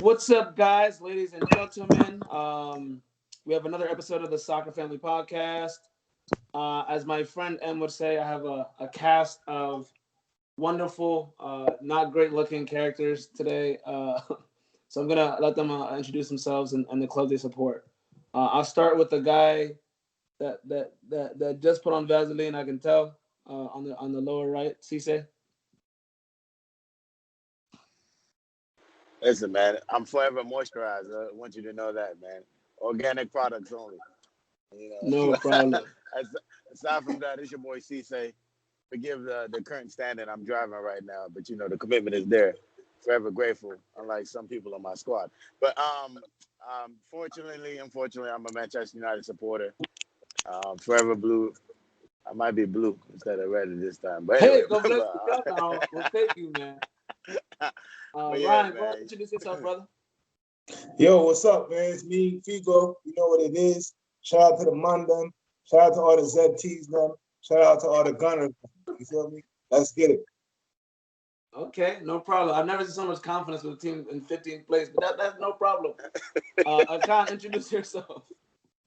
What's up, guys, ladies and gentlemen? We have another episode of the Soccer Family Podcast. As my friend M would say, I have a cast of wonderful, not great-looking characters today. So I'm gonna let them introduce themselves and the club they support. I'll start with the guy that just put on Vaseline. I can tell on the lower right, sesay. Listen, man, I'm forever moisturized. I want you to know that, man. Organic products only. No problem. Aside from that, it's your boy Cr7. Forgive the current standing I'm driving right now, but the commitment is there. Forever grateful, unlike some people on my squad. But unfortunately, I'm a Manchester United supporter. Forever blue. I might be blue instead of red at this time. But anyway, Hey, go bless the countdown. We'll take you, man. Ryan, go ahead, introduce yourself, brother. Yo, what's up, man? It's me, Figo. You know what it is. Shout out to the Mandem. Shout out to all the ZTs, man. Shout out to all the Gunners. You feel me? Let's get it. Okay, no problem. I've never seen so much confidence with a team in 15th place, but that's no problem. Akan, introduce yourself.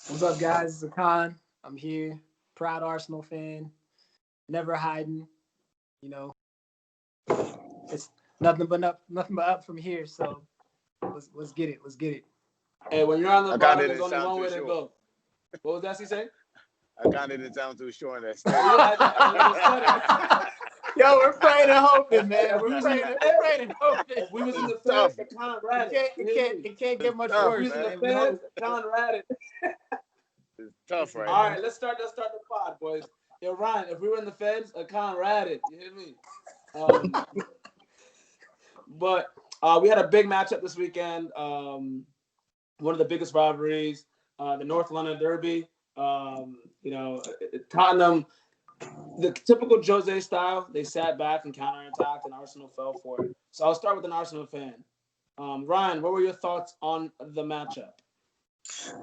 What's up, guys? It's Akan. I'm here. Proud Arsenal fan. Never hiding. It's nothing but up from here. So let's get it. Let's get it. Hey, when you're on the bottom, there's only one way to go. What was that he say? I kind of didn't sound too sure in that Yo, we're praying and hoping, man. We're praying and hoping. If we was in the feds, Akan ratted. It can't get much worse. If we was in the feds, Akan ratted. It's tough, right? All right, let's start the pod, boys. Yo, Ryan, if we were in the feds, Akan ratted. You hear me? But we had a big matchup this weekend. One of the biggest rivalries, the North London Derby. Tottenham, the typical Jose style, they sat back and counterattacked, and Arsenal fell for it. So I'll start with an Arsenal fan. Ryan, what were your thoughts on the matchup?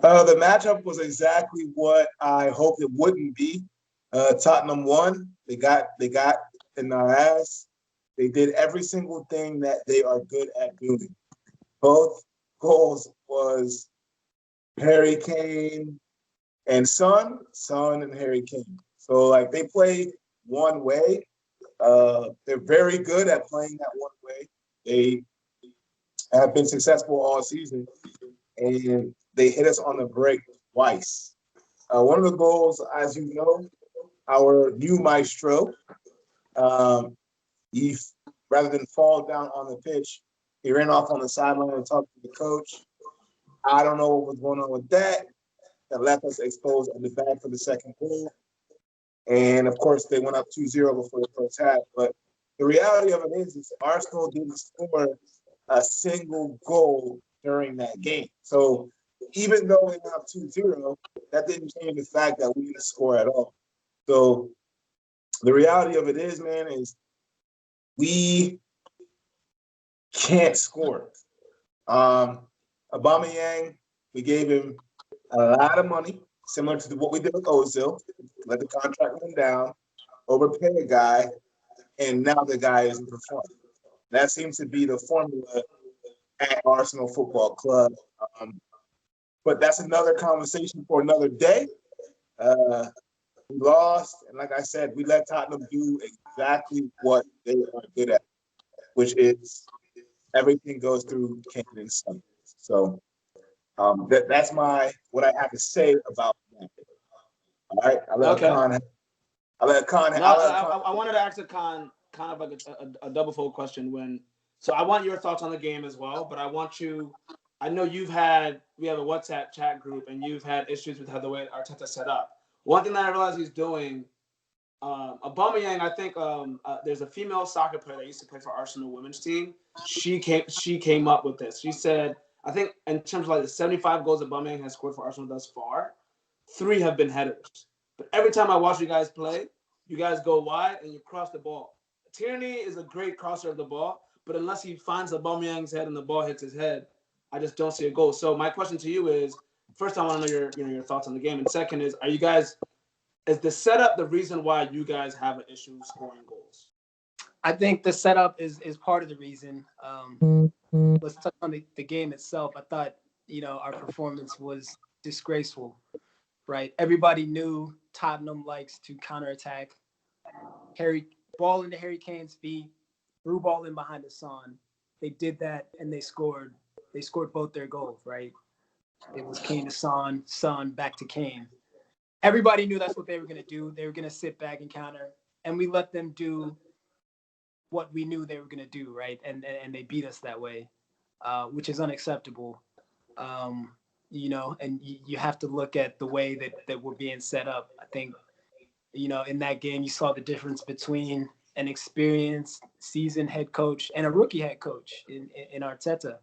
The matchup was exactly what I hoped it wouldn't be. Tottenham won. They got in our ass. They did every single thing that they are good at doing. Both goals was Harry Kane and Son and Harry Kane. So, they play one way. They're very good at playing that one way. They have been successful all season, and they hit us on the break twice. One of the goals, as you know, our new maestro, he, rather than fall down on the pitch, he ran off on the sideline and talked to the coach. I don't know what was going on with that. That left us exposed at the back for the second goal. And, of course, they went up 2-0 before the first half. But the reality of it is Arsenal didn't score a single goal during that game. So even though we went up 2-0, that didn't change the fact that we didn't score at all. So the reality of it is, man, is we can't score. Aubameyang, we gave him a lot of money, similar to what we did with Ozil. Let the contract run down, overpay a guy, and now the guy isn't performing. That seems to be the formula at Arsenal Football Club. But that's another conversation for another day. We lost, and like I said, we let Tottenham do exactly what they are good at, which is everything goes through Kane and Son. So that's what I have to say about that. All right, I let Akan. I wanted to ask Akan kind of like a double-fold question. So I want your thoughts on the game as well, but I want you. I know we have a WhatsApp chat group, and you've had issues with how the way Arteta set up. One thing that I realized he's doing, Aubameyang, I think there's a female soccer player that used to play for Arsenal women's team. She came up with this. She said, I think in terms of the 75 goals Aubameyang has scored for Arsenal thus far, 3 have been headers. But every time I watch you guys play, you guys go wide and you cross the ball. Tierney is a great crosser of the ball, but unless he finds Aubameyang's head and the ball hits his head, I just don't see a goal. So my question to you is, first, I want to know your thoughts on the game, and second is the setup the reason why you guys have an issue scoring goals? I think the setup is part of the reason. let's touch on the game itself. I thought, our performance was disgraceful, right? Everybody knew Tottenham likes to counterattack. Ball into Harry Kane's feet, threw ball in behind the Son. They did that and they scored. They scored both their goals, right? It was Kane to Son back to Kane. Everybody knew that's what they were going to do. They were going to sit back and counter, and we let them do what we knew they were going to do, right? And they beat us that way, which is unacceptable. And you have to look at the way that we're being set up. I think, in that game, you saw the difference between an experienced, seasoned head coach and a rookie head coach in Arteta.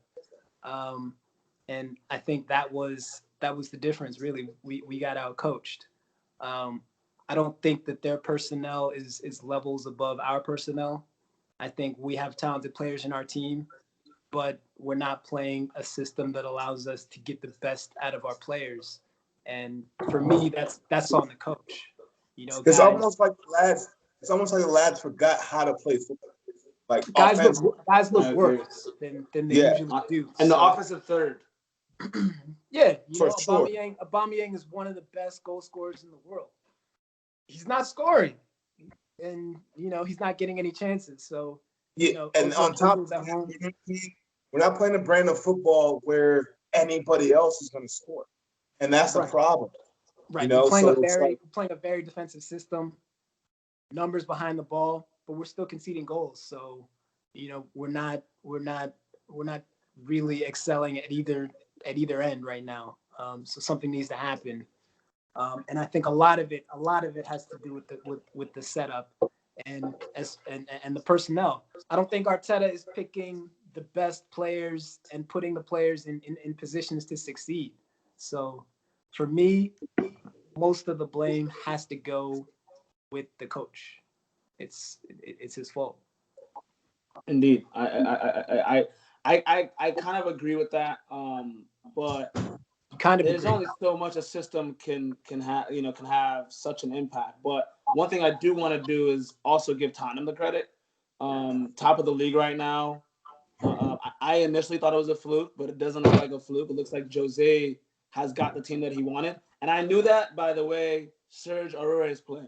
And I think that was the difference. Really, we got out coached. I don't think that their personnel is levels above our personnel. I think we have talented players in our team, but we're not playing a system that allows us to get the best out of our players. And for me, that's on the coach. It's Guys, almost like the lads forgot how to play football. Like guys offense. look worse than they usually do. And the offensive third. Yeah, For sure. Aubameyang is one of the best goal scorers in the world. He's not scoring, and he's not getting any chances. So and on top of that, we're not playing a brand of football where anybody else is going to score, and that's the problem. Right, we're playing a very defensive system, numbers behind the ball, but we're still conceding goals. So we're not really excelling at either end right now. So something needs to happen. And I think a lot of it has to do with the setup and the personnel. I don't think Arteta is picking the best players and putting the players in positions to succeed. So for me, most of the blame has to go with the coach. It's his fault. Indeed, I kind of agree with that. But there's only so much a system can have such an impact. But one thing I do want to do is also give Tottenham the credit. Top of the league right now. I initially thought it was a fluke, but it doesn't look like a fluke. It looks like Jose has got the team that he wanted. And I knew that by the way Serge Aurier is playing.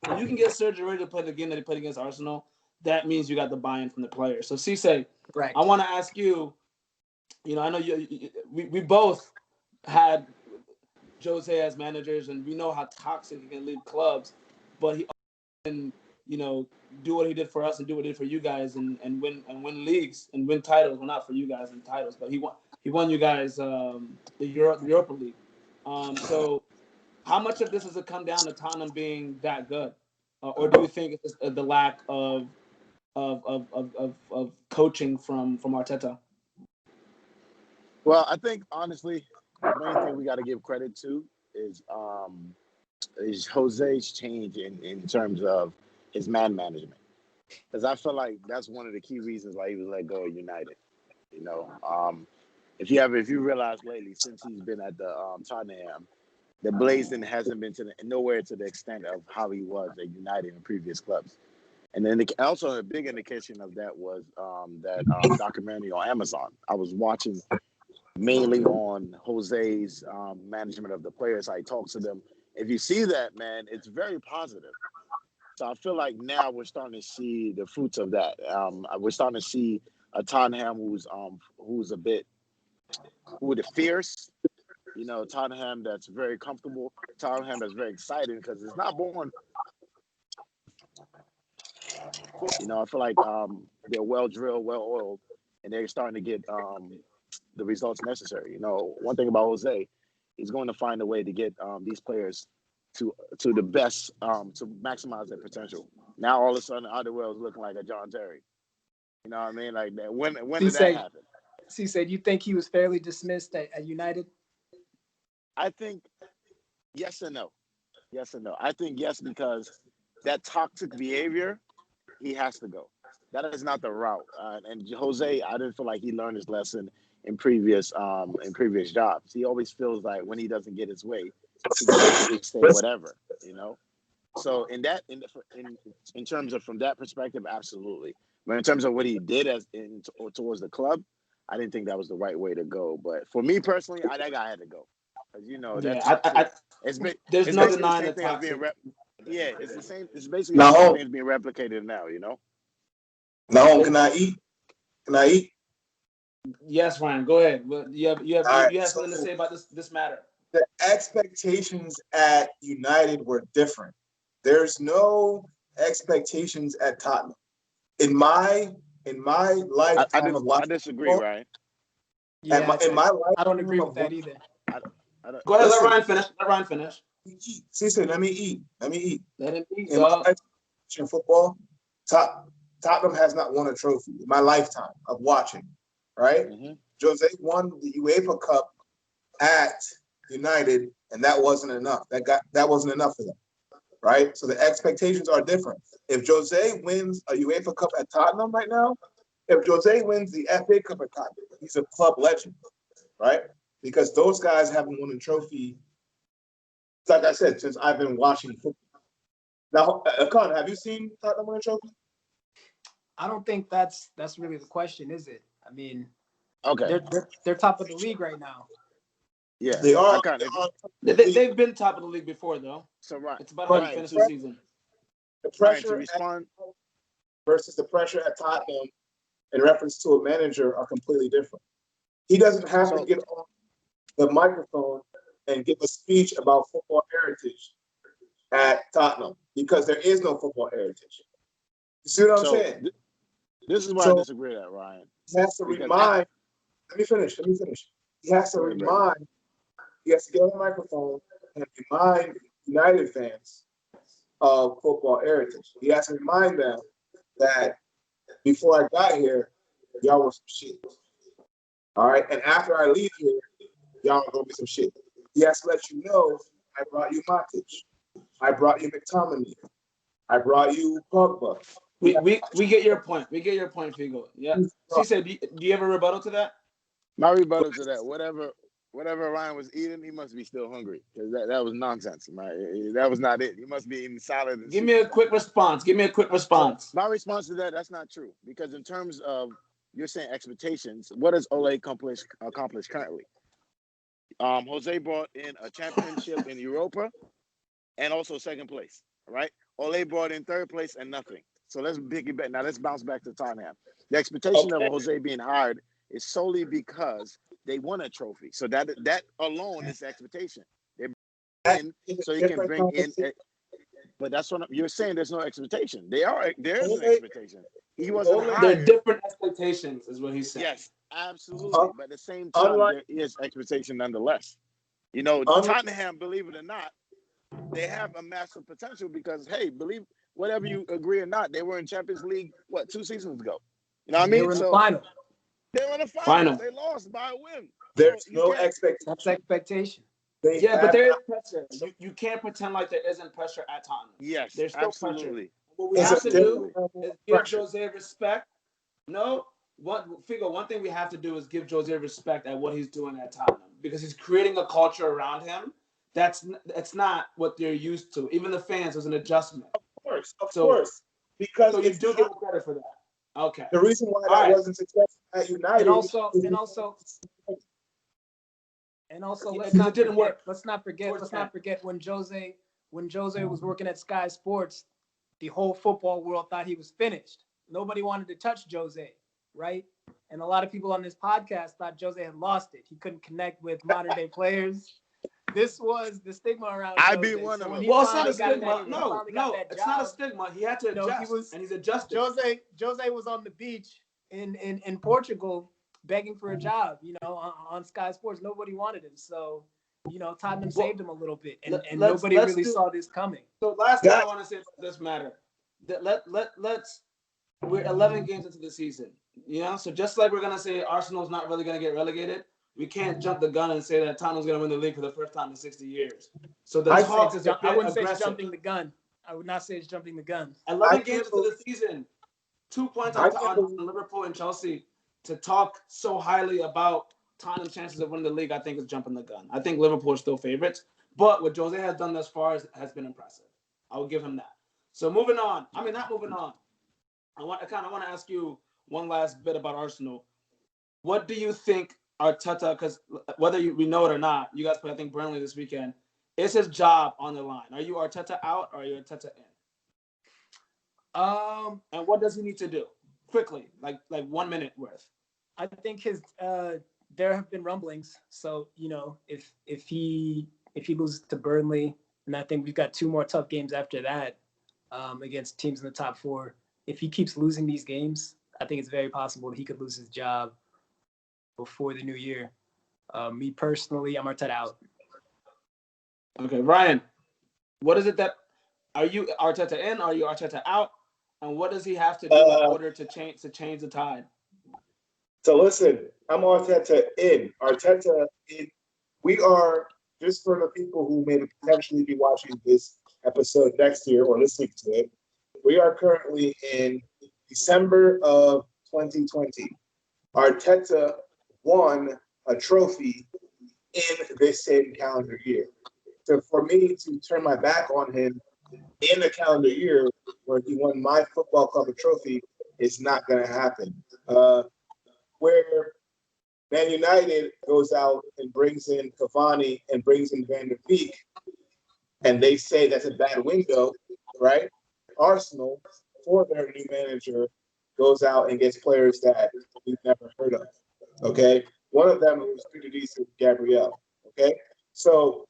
When you can get Serge Aurier to play the game that he played against Arsenal, that means you got the buy-in from the players. So Sesay, right. I want to ask you, I know we both had Jose as managers, and we know how toxic he can leave clubs, but he can, do what he did for us and do what he did for you guys and win leagues and win titles. Well, not for you guys in titles, but he won you guys the Europa League. So how much of this does it come down to Tottenham being that good, or do you think it's the lack of coaching from Arteta? Well, I think honestly, the main thing we got to give credit to is Jose's change in terms of his man management, because I feel like that's one of the key reasons why he was let go of United. If you realize lately, since he's been at the Tottenham, the Blazing hasn't been nowhere to the extent of how he was at United in previous clubs. And then also a big indication of that was that documentary on Amazon. I was watching mainly on Jose's management of the players, how he talks to them. If you see that, man, it's very positive. So I feel like now we're starting to see the fruits of that. We're starting to see a Tottenham who's a bit fierce. Tottenham that's very comfortable. Tottenham that's very exciting because it's not born. I feel like they're well drilled, well oiled, and they're starting to get the results necessary. One thing about Jose, he's going to find a way to get these players to the best, to maximize their potential. Now all of a sudden, Alderweireld is looking like a John Terry. You know what I mean? Like that. When did that happen? Cr7, do you think he was fairly dismissed at United? I think yes and no. Yes and no. I think yes because that toxic behavior, he has to go. That is not the route. And Jose, I didn't feel like he learned his lesson in previous jobs. He always feels like when he doesn't get his way, he can basically say whatever. So in terms of from that perspective, absolutely. But in terms of what he did towards the club, I didn't think that was the right way to go. But for me personally, that guy had to go. Because, that Yeah, toxic, there's it's no basically the denying same the thing as being toxic. yeah, it's the same. It's basically the same Now, thing as being replicated now. now, can I eat? Can I eat? Yes, Ryan, go ahead. Well, you have All right. something to say about this matter. The expectations at United were different. There's no expectations at Tottenham. In my lifetime of I watching disagree, football, Ryan. Yeah, in my I don't lifetime agree of with that watching, either. I, I don't, Go ahead, listen, Let Ryan finish. eat. Cecil, let me eat. Let me eat. Let him eat, In my dog. lifetime of watching football, Tottenham has not won a trophy in my lifetime of watching. Right? mhm. Jose won the UEFA Cup at United, and that wasn't enough. That wasn't enough for them. Right? So the expectations are different. If Jose wins a UEFA Cup at Tottenham right now, if Jose wins the FA Cup at Tottenham, he's a club legend, right? Because those guys haven't won a trophy, like I said, since I've been watching football. Now, Akan, have you seen Tottenham win a trophy? I don't think that's really the question, is it? I mean, Okay. they're top of the league right now. Yeah. They are. They've been top of the league before, though. So Ryan, It's about how you But finish to, the season. the Ryan, to pressure respond. versus the pressure at Tottenham in reference to a manager are completely different. He doesn't have to So get on the microphone and give a speech about football heritage at Tottenham because there is no football heritage. You see what I'm so saying? this is why I So disagree with that, Ryan. he has to Because remind. Let me finish. He has to go ahead, brother. remind. He has to get on the microphone and remind United fans of football heritage. He has to remind them that before I got here, y'all were some shit. All right, and after I leave here, y'all are gonna be some shit. He has to let you know I brought you Matic. I brought you McTominay. I brought you Pogba. We get your point. We get your point, Figo. Yeah. She said, do you have a rebuttal to that? My rebuttal to that, whatever Ryan was eating, he must be still hungry because that was nonsense, man. That was not it. He must be eating salad and Give soup. me a quick response. My response to that's not true because in terms of you're saying expectations, what does Ole accomplish currently? Jose brought in a championship in Europa and also second place. Right? Ole brought in third place and nothing. So let's piggyback. Now let's bounce back to Tottenham. The expectation of Jose being hired is solely because they won a trophy. So that alone is the expectation. They bring in so you can bring in. But that's what you're saying. There's no expectation. There is an expectation. He wasn't There are hired. different expectations, is what he's saying. Yes, absolutely. But at the same time, Unlike, there is expectation nonetheless. Tottenham, believe it or not, they have a massive potential because, hey, believe whatever you agree or not, they were in Champions League, 2 seasons ago? You know what I mean? They were in the final. They were in the final. They lost by a win. there's So no expectation. That's expectation. But there is pressure. You can't pretend like there isn't pressure at Tottenham. Yes, There's still absolutely. pressure. What we have to do is give Jose respect. No, Figo, one thing we have to do is give Jose respect at what he's doing at Tottenham because he's creating a culture around him that's not what they're used to. Even the fans, was an adjustment. Of course. Because so you do give credit for that. Okay. The reason why that wasn't successful at United, and also, Yeah, let's 'cause not it didn't forget. work. Let's not forget when Jose was working at Sky Sports, the whole football world thought he was finished. Nobody wanted to touch Jose, right? And a lot of people on this podcast thought Jose had lost it. He couldn't connect with modern day players. This was the stigma around Jose. I'd be one of them. Well, it's not a stigma. No, it's not a stigma. He had to adjust, and he's adjusted. Jose was on the beach in Portugal begging for a job, on Sky Sports. Nobody wanted him. So, Tottenham saved him a little bit, and nobody really saw this coming. So last thing I want to say about this matter, we're 11 games into the season, so just like we're going to say Arsenal's not really going to get relegated, we can't jump the gun and say that Tottenham's going to win the league for the first time in 60 years. So the talk is I wouldn't say it's jumping the gun. I would not say it's jumping the gun. 11 games into the season, 2 points on Liverpool and Chelsea. To talk so highly about Tottenham's chances of winning the league, I think is jumping the gun. I think Liverpool are still favorites, but what Jose has done thus far has been impressive. I will give him that. So moving on. Not moving on. I want to ask you one last bit about Arsenal. What do you think Arteta? Because whether we know it or not, you guys play I think Burnley this weekend. Is his job on the line? Are you Arteta out or are you Arteta in? And what does he need to do quickly, like 1 minute worth? I think his there have been rumblings. So if he loses to Burnley, and I think we've got 2 more tough games after that against teams in the top 4. If he keeps losing these games, I think it's very possible that he could lose his job before the new year. Me personally, I'm Arteta out. Okay, Ryan, what is it that are you Arteta in? Are you Arteta out? And what does he have to do in order to change the tide? So listen, I'm Arteta in. Arteta in. We are, just for the people who may potentially be watching this episode next year or listening to it, we are currently in December of 2020. Arteta won a trophy in this same calendar year. So for me to turn my back on him in a calendar year where he won my football club a trophy is not going to happen. Where Man United goes out and brings in Cavani and brings in Van der Beek, and they say that's a bad window, right? Arsenal, for their new manager, goes out and gets players that we've never heard of, okay? One of them was pretty decent, Gabriel, okay? So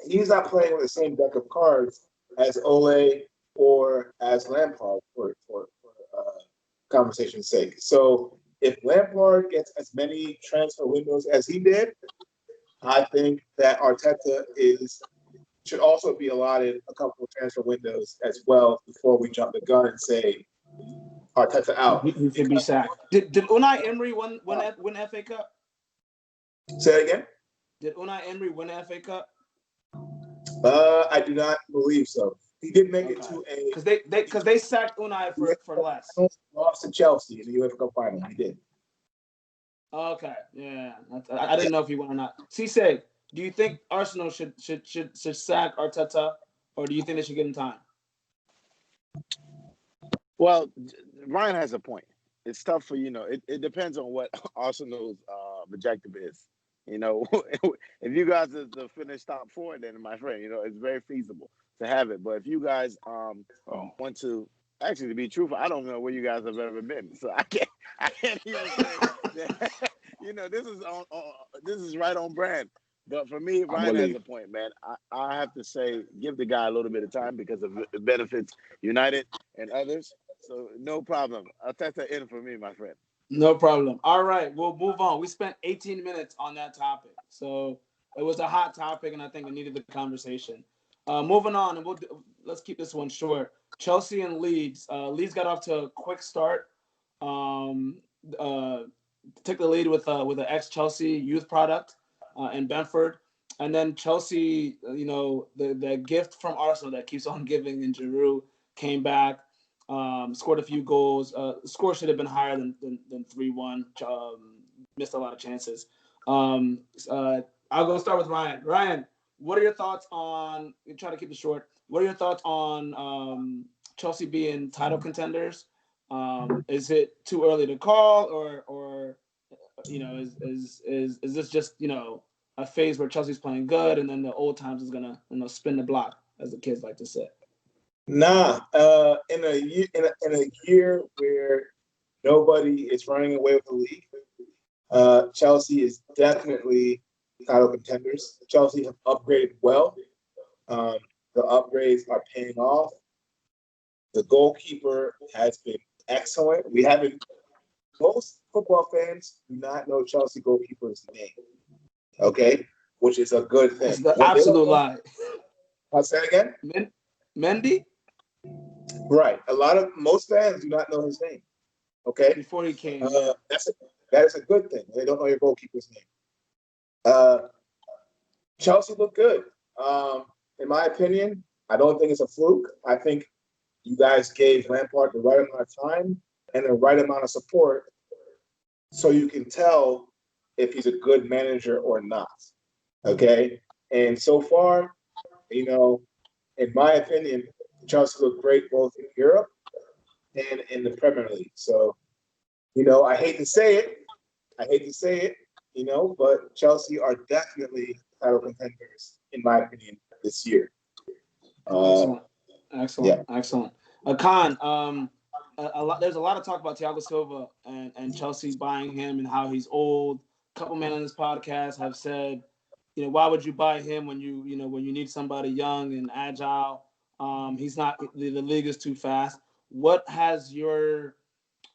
he's not playing with the same deck of cards as Ole or as Lampard for conversation's sake. So if Lampard gets as many transfer windows as he did, I think that Arteta should also be allotted a couple of transfer windows as well before we jump the gun and say Arteta out. He should be sacked. Did Unai Emery win FA Cup? Say it again. Did Unai Emery win the FA Cup? I do not believe so. He did make it to a because they sacked Unai for less. Lost to Chelsea in the UEFA Cup final. He did. Okay, yeah, I didn't know if he won or not. Sesay, do you think Arsenal should sack Arteta, or do you think they should give him time? Well, Ryan has a point. It's tough for it depends on what Arsenal's objective is. If you guys are to finish top 4, then my friend, it's very feasible to have it. But if you guys want to, actually, to be truthful, I don't know where you guys have ever been, so I can't even say that. This is right on brand. But for me, Ryan has a point, man. I have to say, give the guy a little bit of time because it benefits United and others. So no problem. Arteta in for me, my friend. No problem. All right, we'll move on. We spent 18 minutes on that topic, so it was a hot topic, and I think it needed the conversation. Moving on, and let's keep this one short. Chelsea and Leeds. Leeds got off to a quick start. Took the lead with an ex-Chelsea youth product in Brentford, and then Chelsea, the gift from Arsenal that keeps on giving in Giroud came back. Scored a few goals. Score should have been higher than 3-1. Missed a lot of chances. I'll go start with Ryan. Ryan, what are your thoughts on? Try to keep it short. What are your thoughts on Chelsea being title contenders? Is it too early to call, or is this just a phase where Chelsea's playing good and then the old times is gonna spin the block, as the kids like to say? Nah, in a year where nobody is running away with the league, Chelsea is definitely title contenders. Chelsea have upgraded well. The upgrades are paying off. The goalkeeper has been excellent. Most football fans do not know Chelsea goalkeeper's name, okay? Which is a good thing. It's the absolute lie. I'll say it again. Mendy? Right. Most fans do not know his name. Okay. Before he came. That is a good thing. They don't know your goalkeeper's name. Chelsea looked good. In my opinion, I don't think it's a fluke. I think you guys gave Lampard the right amount of time and the right amount of support so you can tell if he's a good manager or not. Okay. And so far, in my opinion, Chelsea looked great both in Europe and in the Premier League. So, I hate to say it, I hate to say it, but Chelsea are definitely title contenders, in my opinion, this year. Excellent. Yeah. Excellent. Akan, there's a lot of talk about Thiago Silva and Chelsea buying him and how he's old. A couple men on this podcast have said, why would you buy him when you need somebody young and agile? He's not. The league is too fast. What has your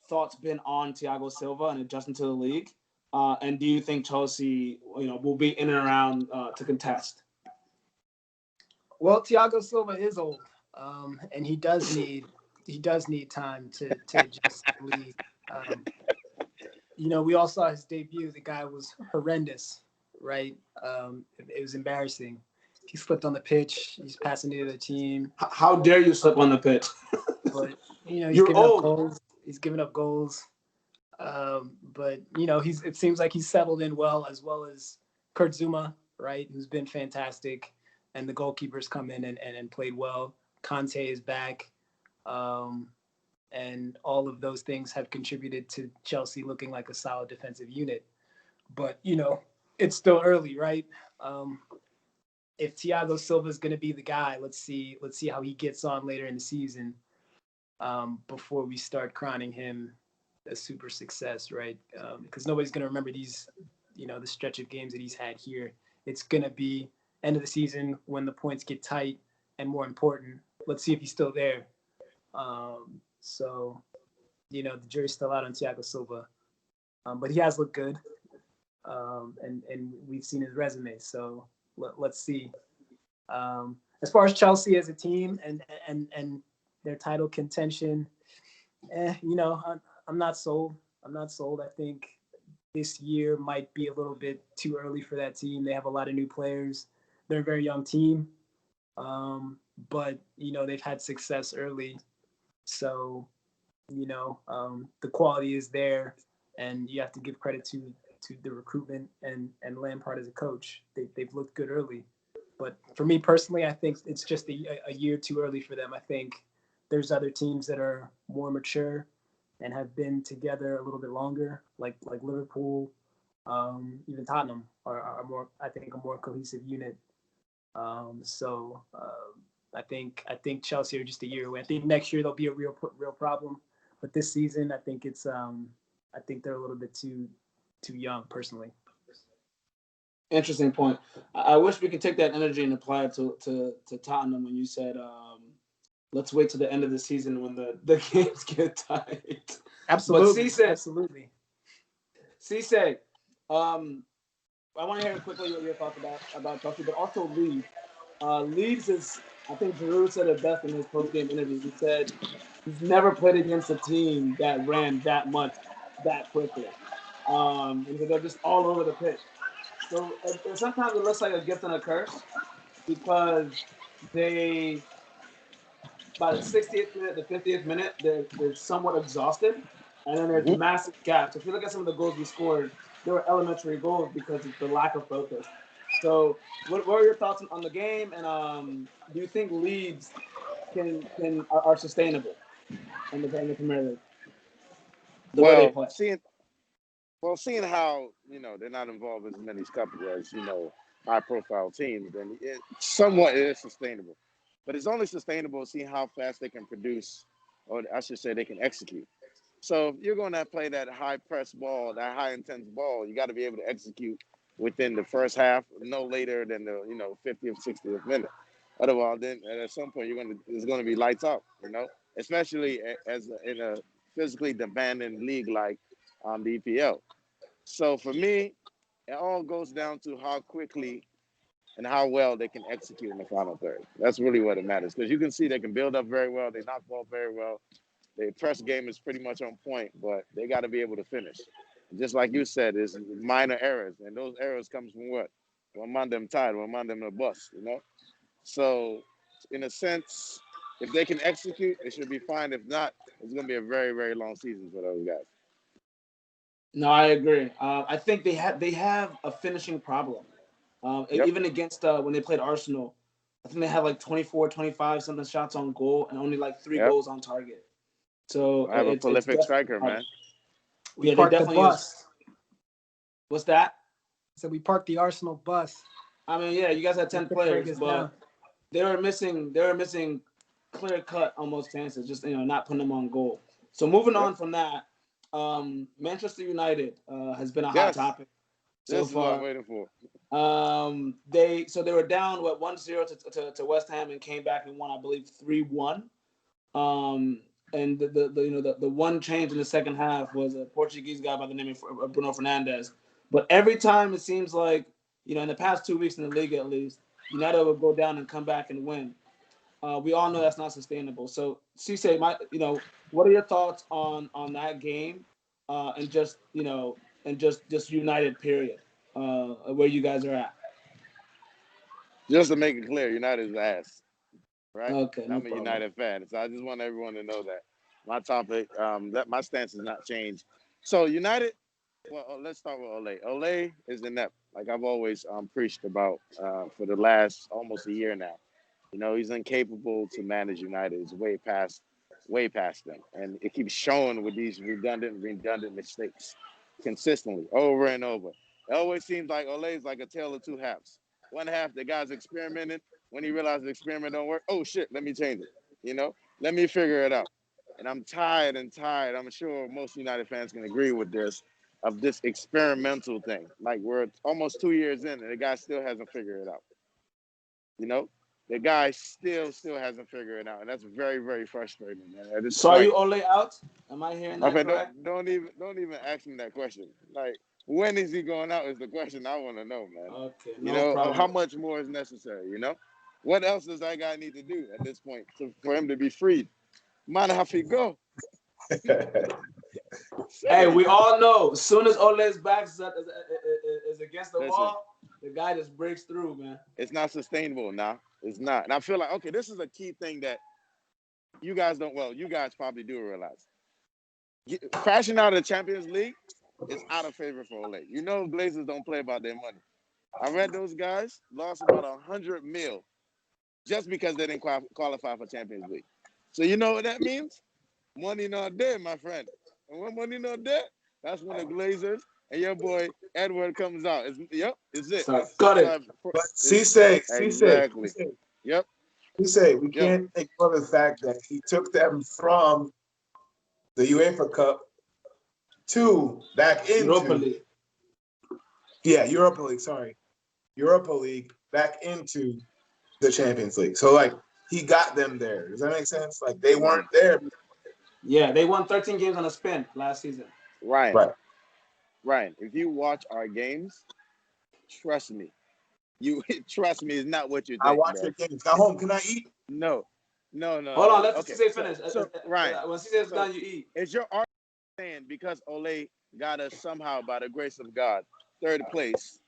thoughts been on Thiago Silva and adjusting to the league? And do you think Chelsea, will be in and around to contest? Well, Thiago Silva is old, and he does need time to adjust to the league. We all saw his debut. The guy was horrendous, right? It was embarrassing. He slipped on the pitch. He's passing to the other team. How dare you slip on the pitch? But he's You're giving old. up goals. He's giving up goals. But it seems like he's settled in well as Cr7, right? Who's been fantastic, and the goalkeepers come in and played well. Conte is back, and all of those things have contributed to Chelsea looking like a solid defensive unit. But it's still early, right? If Thiago Silva is going to be the guy, let's see how he gets on later in the season, before we start crowning him a super success, right? Because nobody's going to remember these, the stretch of games that he's had here. It's going to be end of the season when the points get tight, and more important, let's see if he's still there. So, the jury's still out on Thiago Silva, but he has looked good, and we've seen his resume. So let's see. As far as Chelsea as a team and their title contention, I'm not sold. I think this year might be a little bit too early for that team. They have a lot of new players. They're a very young team, but they've had success early. So, the quality is there, and you have to give credit to the recruitment and Lampard as a coach. They've looked good early. But for me personally, I think it's just a year too early for them. I think there's other teams that are more mature and have been together a little bit longer, like Liverpool, even Tottenham are more, I think, a more cohesive unit. I think Chelsea are just a year away. I think next year they'll be a real problem, but this season I think I think they're a little bit too young personally. Interesting point. I wish we could take that energy and apply it to Tottenham when you said, let's wait to the end of the season when the games get tight. Absolutely. But Cesay, Absolutely. Cesay, I want to hear quickly what your thoughts about Chelsea, but also Leeds. Leeds is, I think Giroud said it best in his post-game interview. He said he's never played against a team that ran that much that quickly. And they're just all over the pitch. So sometimes it looks like a gift and a curse because they, by the 60th minute, the 50th minute, they're somewhat exhausted, and then there's massive gaps. If you look at some of the goals we scored, they were elementary goals because of the lack of focus. So, what are your thoughts on the game, and do you think Leeds are sustainable in the Premier League? The way they play. Seeing how they're not involved in as many cups as high-profile teams, then it somewhat is sustainable. But it's only sustainable seeing how fast they can produce, or I should say, they can execute. So if you're going to play that high-press ball, that high-intense ball, you got to be able to execute within the first half, no later than the 50th, 60th minute. Otherwise, then at some point it's going to be lights out. Especially as in a physically demanding league like the EPL. So for me, it all goes down to how quickly and how well they can execute in the final third. That's really what it matters, because you can see they can build up very well. They knock ball very well. Their press game is pretty much on point, but they got to be able to finish. Just like you said, it's minor errors, and those errors comes from what? One man them tired, one man them the bus, So, in a sense, if they can execute, it should be fine. If not, it's going to be a very, very long season for those guys. No, I agree. I think they have a finishing problem. Even against when they played Arsenal, I think they had like 24, 25 something shots on goal and only like 3 goals on target. So I have a prolific striker, man. Yeah, they definitely use. What's that? So we parked the Arsenal bus. I mean, yeah, you guys had 10 players, but they were missing clear cut almost chances, just not putting them on goal. So moving on from that, Manchester United has been a hot topic so far. This is what I'm waiting for. They were down 1-0 to West Ham and came back and won, I believe, 3-1. And the one change in the second half was a Portuguese guy by the name of Bruno Fernandes. But every time it seems like, in the past 2 weeks in the league at least, United will go down and come back and win. We all know that's not sustainable. So, Sesay, what are your thoughts on that game, and just United period, where you guys are at? Just to make it clear, United's ass, right? Okay, I'm a United fan, so I just want everyone to know that my topic, that my stance has not changed. So United, well, let's start with Ole. Ole is inept, like I've always preached about for the last almost a year now. He's incapable to manage United. It's way past them, and it keeps showing with these redundant mistakes consistently over and over. It always seems like Ole is like a tale of two halves. One half, the guy's experimenting. When he realizes the experiment don't work, oh shit, let me change it. Let me figure it out. And I'm tired. I'm sure most United fans can agree with this, of this experimental thing. Like we're almost 2 years in, and the guy still hasn't figured it out. The guy still hasn't figured it out, and that's very, very frustrating, man. At this so point, are you Ole out? Am I hearing that correct? Don't even ask me that question. Like, when is he going out is the question I want to know, man. Okay, no problem. How much more is necessary, What else does that guy need to do at this point for him to be freed? Man, how Figo. Hey, we all know, as soon as Ole's back is against the wall, the guy just breaks through, man. It's not sustainable now. It's not. And I feel like, okay, this is a key thing that you guys probably do realize. Crashing out of the Champions League is out of favor for Ole. Blazers don't play about their money. I read those guys lost about 100 mil just because they didn't qualify for Champions League. So you know what that means? Money not there, my friend. And when money not there, that's when the Glazers and your boy Edward comes out. It's it. Got it. But Cr7, exactly. Yep. Cr7, we can't ignore the fact that he took them from the UEFA Cup to back into Europa League. Yeah, Europa League. Sorry, Europa League back into the Champions League. So like he got them there. Does that make sense? Like they weren't there. Yeah, they won 13 games on a spin last season. Right. If you watch our games, trust me, trust me, it's not what you think. I watch your games. Nahome, can I eat? No. Hold on, let Cr7 finish. So, right. When Cr7 is done, you eat. Is your argument saying because Ole got us somehow by the grace of God third place?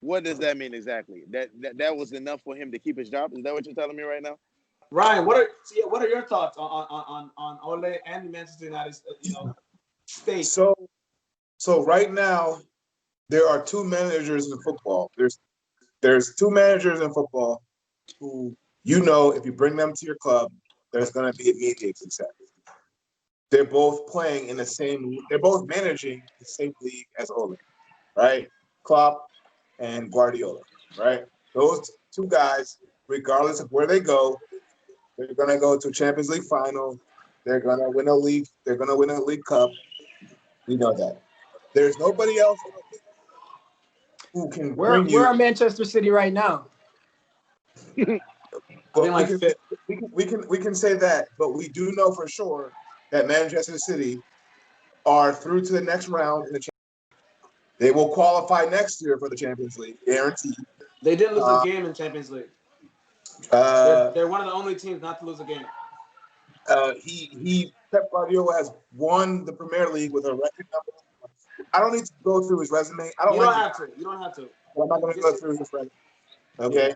What does that mean exactly? That was enough for him to keep his job? Is that what you're telling me right now? Ryan, what are your thoughts on Ole and Manchester United? State. So right now, there are two managers in football. There's two managers in football who if you bring them to your club, there's going to be immediate success. They're both playing in the same. They're both managing the same league as Ole, right? Klopp and Guardiola, right? Those two guys, regardless of where they go, they're going to go to a Champions League final. They're going to win a league. They're going to win a League Cup. We know that. There's nobody else who can bring you. We're at Manchester City right now. Well, we can say that, but we do know for sure that Manchester City are through to the next round in the Champions League. They will qualify next year for the Champions League, guaranteed. They didn't lose a game in Champions League. They're one of the only teams not to lose a game. Pep Guardiola has won the Premier League with a record number. I don't need to go through his resume. You don't have to. I'm not going to go through his resume. Okay.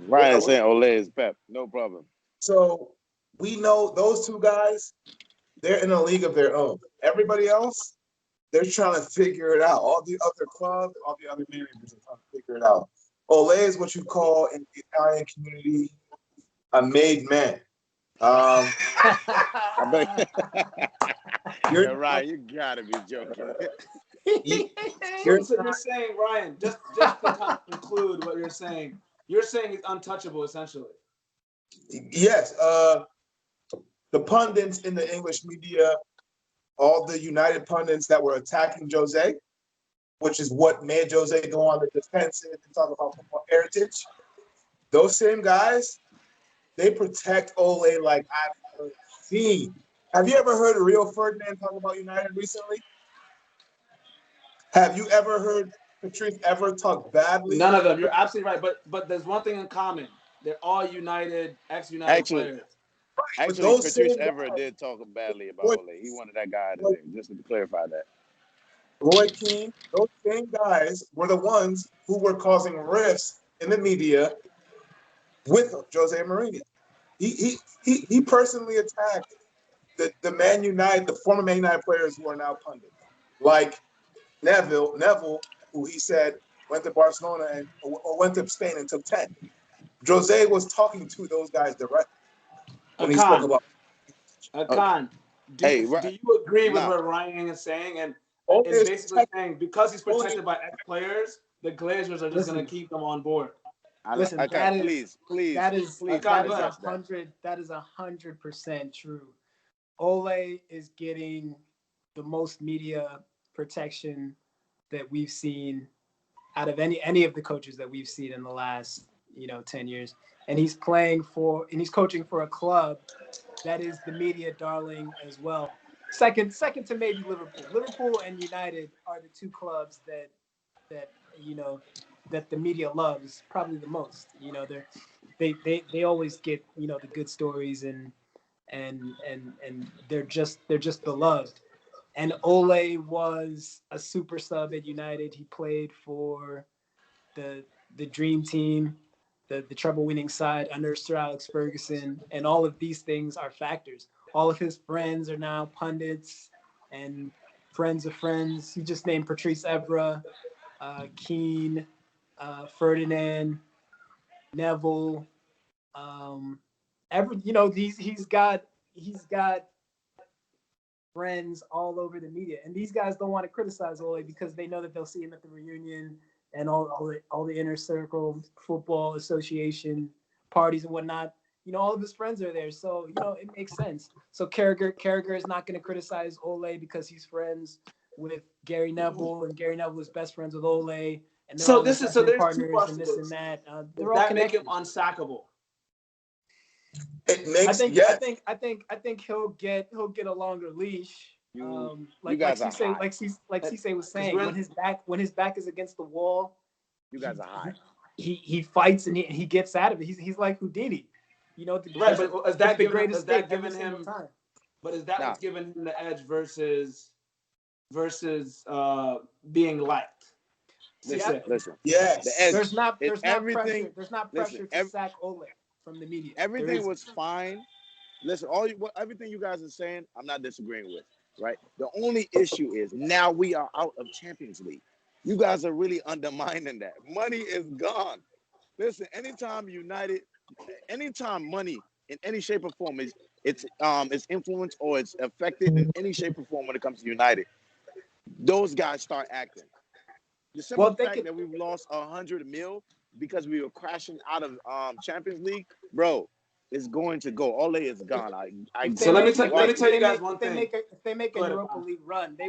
Ryan saying Ole is Pep. No problem. So we know those two guys, they're in a league of their own. Everybody else, they're trying to figure it out. All the other clubs, all the other managers are trying to figure it out. Ole is what you call in the Italian community a made man. You're right. You gotta be joking. So you're saying, Ryan, just to kind of conclude what you're saying he's untouchable, essentially. Yes. The pundits in the English media, all the United pundits that were attacking Jose, which is what made Jose go on the defensive and talk about football heritage. Those same guys, they protect Ole like I've never seen. Have you ever heard Rio Ferdinand talk about United recently? Have you ever heard Patrice ever talk badly? None of them. You're absolutely right. But there's one thing in common. They're all United, ex-United players. Actually, Patrice Evra did talk badly about Ole. He wanted that guy to just to clarify that. Roy Keane, those same guys were the ones who were causing rifts in the media with Jose Mourinho. He personally attacked the Man United, the former Man United players who are now pundits, like Neville, who he said went to Barcelona or went to Spain and took 10. Jose was talking to those guys directly when he spoke about. Akan, do you agree with what Ryan is saying? And it's basically saying because he's protected by ex-players, the Glazers are just going to keep them on board. Listen, please. That is 100% true. Ole is getting the most media protection that we've seen out of any of the coaches that we've seen in the last 10 years, and he's coaching for a club that is the media darling as well. Second to maybe Liverpool. Liverpool and United are the two clubs that the media loves probably the most. They always get the good stories and they're just beloved. And Ole was a super sub at United. He played for the dream team, the treble-winning side under Sir Alex Ferguson, and all of these things are factors. All of his friends are now pundits and friends of friends. He just named Patrice Evra, Keane, Ferdinand, Neville. He's got friends all over the media, and these guys don't want to criticize Ole because they know that they'll see him at the reunion and all the inner circle football association parties and whatnot. All of his friends are there, so it makes sense. So Carragher is not going to criticize Ole because he's friends with Gary Neville, and Gary Neville is best friends with Ole, and so there's partners and this and that. They're all connected. Make him unsackable? It makes I think he'll get a longer leash. Like Cr7 was saying, when his back is against the wall, you guys are high. He fights and he gets out of it. He's like Houdini, right? But is that the greatest thing giving him time? But is that what's giving him the edge versus being liked? Listen. Yes. There's not pressure to sack Ole from the media. Everything was fine. Listen, everything you guys are saying, I'm not disagreeing with, right? The only issue is now we are out of Champions League. You guys are really undermining that. Money is gone. Listen, anytime money in any shape or form is influenced or it's affected in any shape or form when it comes to United, those guys start acting. The simple fact that we've lost 100 mil because we were crashing out of Champions League, bro, is going to go. Ole is gone. So let me tell you guys one thing. If they make a Europa League run, they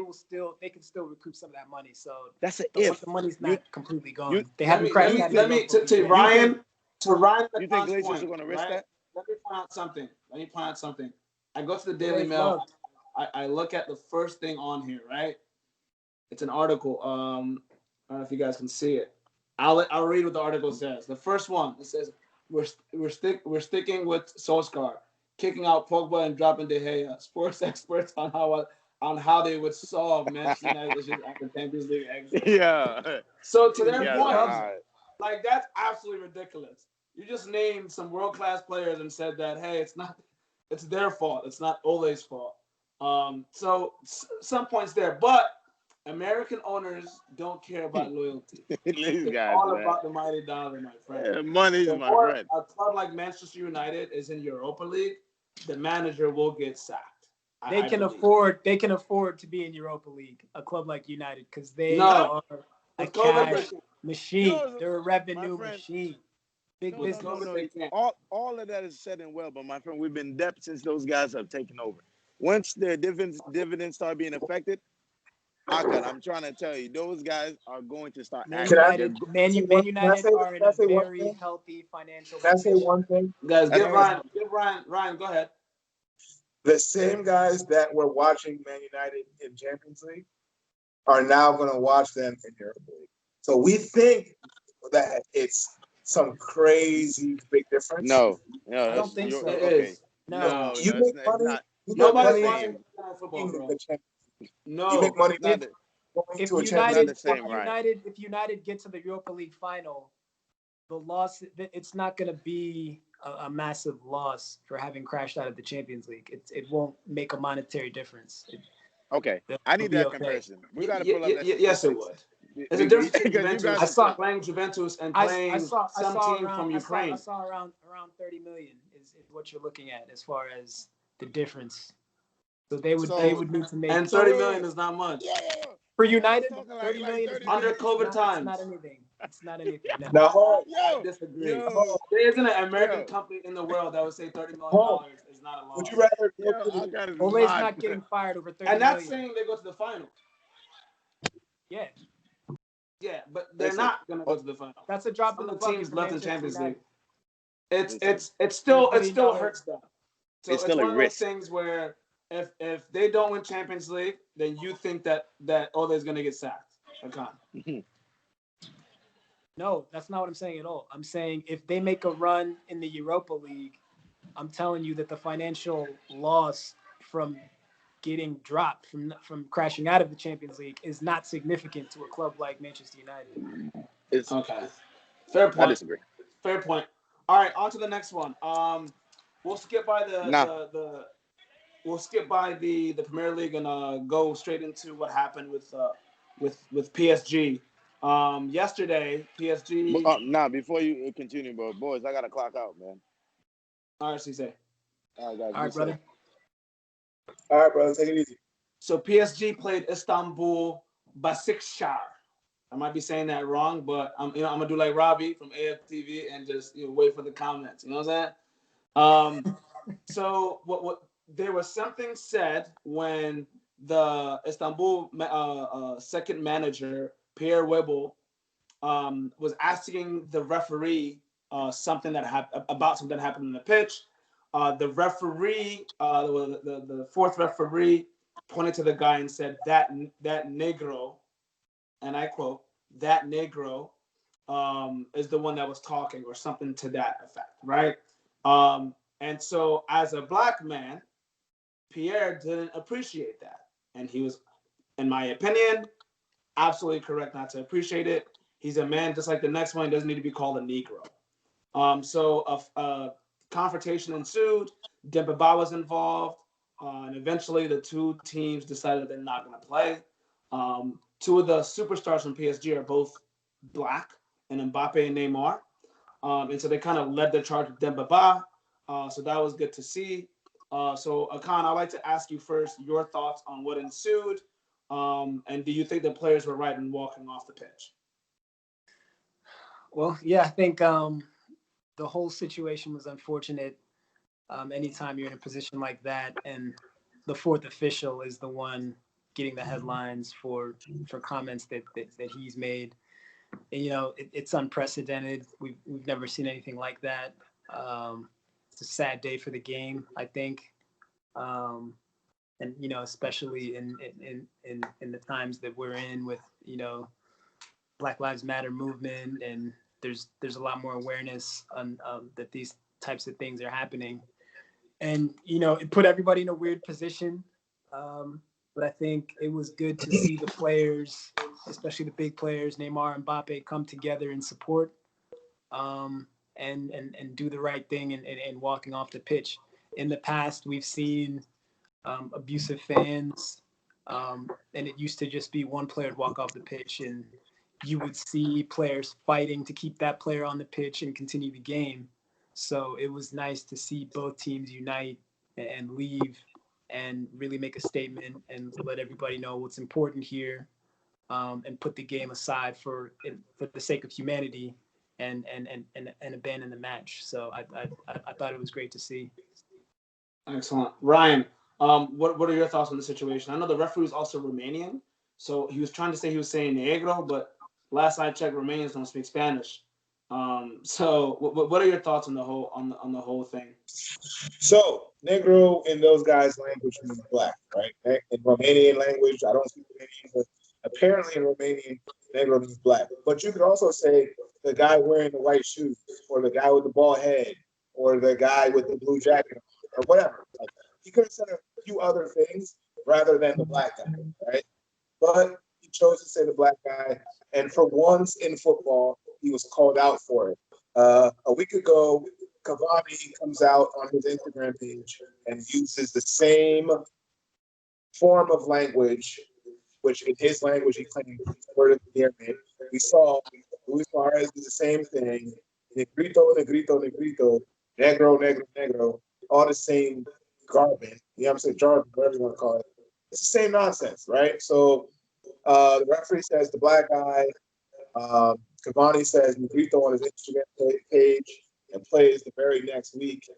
can still recoup some of that money. So that's the money's not completely gone. They haven't crashed. To Ryan. You think Glazers are going to risk that? Let me point out something. I go to the Daily Mail. I look at the first thing on here, right? It's an article. I don't know if you guys can see it. I'll read what the article says. The first one, it says we're sticking with Solskjaer, kicking out Pogba and dropping De Gea. Sports experts on how they would solve Manchester United issues after Champions League exit. Yeah. So to their point, like that's absolutely ridiculous. You just named some world-class players and said that it's their fault. It's not Ole's fault. So some points there, but American owners don't care about loyalty. It's all about the mighty dollar, my friend. Yeah, money's my friend. A club like Manchester United is in Europa League, the manager will get sacked. They can afford to be in Europa League, a club like United, because they are a With COVID, cash machine. No, They're a revenue friend, machine. Big No, business. no, no, no. They can't. All of that is said and well, but my friend, we've been depth since those guys have taken over. Once their dividends start being affected, Akan, I'm trying to tell you, those guys are going to start Man acting. United, Man Can I United say are in a one very thing? healthy financial Can I say position. one thing? Guys, give Very Ryan, healthy. Ryan, go ahead. The same guys that were watching Man United in Champions League are now going to watch them in Europa League. So we think that it's some crazy big difference. No, I don't think so. It Okay. is. No, You no, make it's money. not. You Not make the Nobody's money watching same. professional football, in bro. the Champions League. No. You make money Not the, going If to a Champions United, League. if United get to the Europa League final, the loss, it's not going to be a massive loss for having crashed out of the Champions League. It won't make a monetary difference. okay. I It'll need be that okay. comparison. We got to pull up that yes, it statistics. would. There's a difference between Because you Juventus. guys I saw- playing Juventus and I playing saw some team from Ukraine. I saw around 30 million is what you're looking at as far as the difference. So they would need to make, And 30 million is not much. Yeah. for United. I'm talking 30 million 30 is Under million. COVID times. It's not anything. It's not anything. No. Now, I disagree. Yo, There isn't an American yo. company in the world that would say $30 million is not a loss. would you rather go Yo, to I the got it. Ole's not getting fired over 30 And that's million. saying they go to the final. Yeah, Yeah, but they're Listen, not gonna go to the final. that's a drop Some in the of the bucket teams for left in Manchester Champions United. League. It still $30 hurts them. So It's still one a of risk. those things where if they don't win Champions League, then you think that Ole's gonna get sacked. Akan. No, that's not what I'm saying at all. I'm saying if they make a run in the Europa League, I'm telling you that the financial loss from getting dropped, from crashing out of the Champions League, is not significant to a club like Manchester United. It's, Okay. Fair I point. disagree. Fair point. All right, on to the next one. We'll skip by we'll skip by the Premier League and go straight into what happened with PSG. Yesterday, PSG. Before you continue, bro, boys, I got to clock out, man. All right, Cesay. All right, guys. All right, brother. All right, brother, take it easy. So PSG played Istanbul Başakşehir. I might be saying that wrong, but I'm gonna do like Robbie from AFTV and just wait for the comments. You know what I'm saying? So what there was something said when the Istanbul second manager Pierre Webel was asking the referee something that happened in the pitch. The referee, the fourth referee, pointed to the guy and said that negro, and I quote, that negro is the one that was talking, or something to that effect, right? And so as a black man, Pierre didn't appreciate that. And he was, in my opinion, absolutely correct not to appreciate it. He's a man just like the next one. He doesn't need to be called a negro. So a confrontation ensued. Demba Ba was involved. And eventually the two teams decided they're not going to play. Two of the superstars from PSG are both black, and Mbappe and Neymar. And so they kind of led the charge with Demba Ba. So that was good to see. So Akan, I'd like to ask you first your thoughts on what ensued. And do you think the players were right in walking off the pitch? Well, yeah, I think the whole situation was unfortunate. Anytime you're in a position like that, and the fourth official is the one getting the headlines for comments that he's made, and, it's unprecedented. We've never seen anything like that. It's a sad day for the game, I think, and especially in the times that we're in with Black Lives Matter movement, and there's a lot more awareness on that these types of things are happening. And, it put everybody in a weird position. But I think it was good to see the players, especially the big players, Neymar and Mbappe, come together and support and do the right thing and walking off the pitch. In the past, we've seen abusive fans, and it used to just be one player would walk off the pitch, and you would see players fighting to keep that player on the pitch and continue the game. So it was nice to see both teams unite and leave and really make a statement and let everybody know what's important here, and put the game aside for the sake of humanity, and abandon the match. So I thought it was great to see. Excellent. Ryan, what are your thoughts on the situation? I know the referee is also Romanian, so he was trying to say he was saying negro, but last I checked, Romanians don't speak Spanish. So what are your thoughts on the whole thing? So Negro in those guys' language means black, right? In Romanian language, I don't speak Romanian, but apparently in Romanian, Negro means black. But you could also say the guy wearing the white shoes, or the guy with the bald head, or the guy with the blue jacket, or whatever. Like, he could have said a few other things rather than the black guy, right? But he chose to say the black guy, and for once in football, he was called out for it. A week ago, Cavani comes out on his Instagram page and uses the same form of language, which in his language he claimed word of the endearment. We saw Luis Suarez do the same thing. Negrito, negrito, negrito, negro, negro, negro, all the same garbage. You know what I'm saying? Jargon, whatever you want to call it. It's the same nonsense, right? So the referee says the black guy. Cavani says Negrito on his Instagram page and plays the very next week,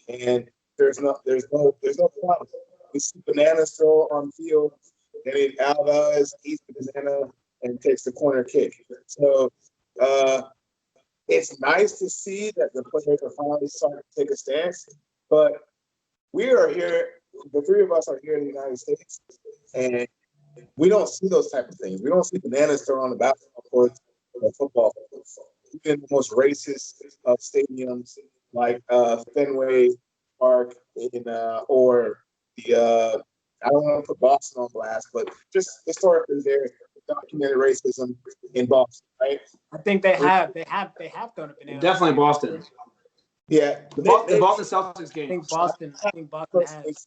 and there's no problem. We see bananas throw on field, and then Alvarez eats the banana and takes the corner kick. So it's nice to see that the players are finally starting to take a stance, but we are here. The three of us are here in the United States, and we don't see those type of things. We don't see bananas thrown on the basketball court or football fields. Even the most racist of stadiums like Fenway Park or the I don't want to put Boston on blast, but just historically there documented racism in Boston, right? I think they have thrown a banana. Definitely Boston. Yeah, the Boston Celtics game. I think Boston has.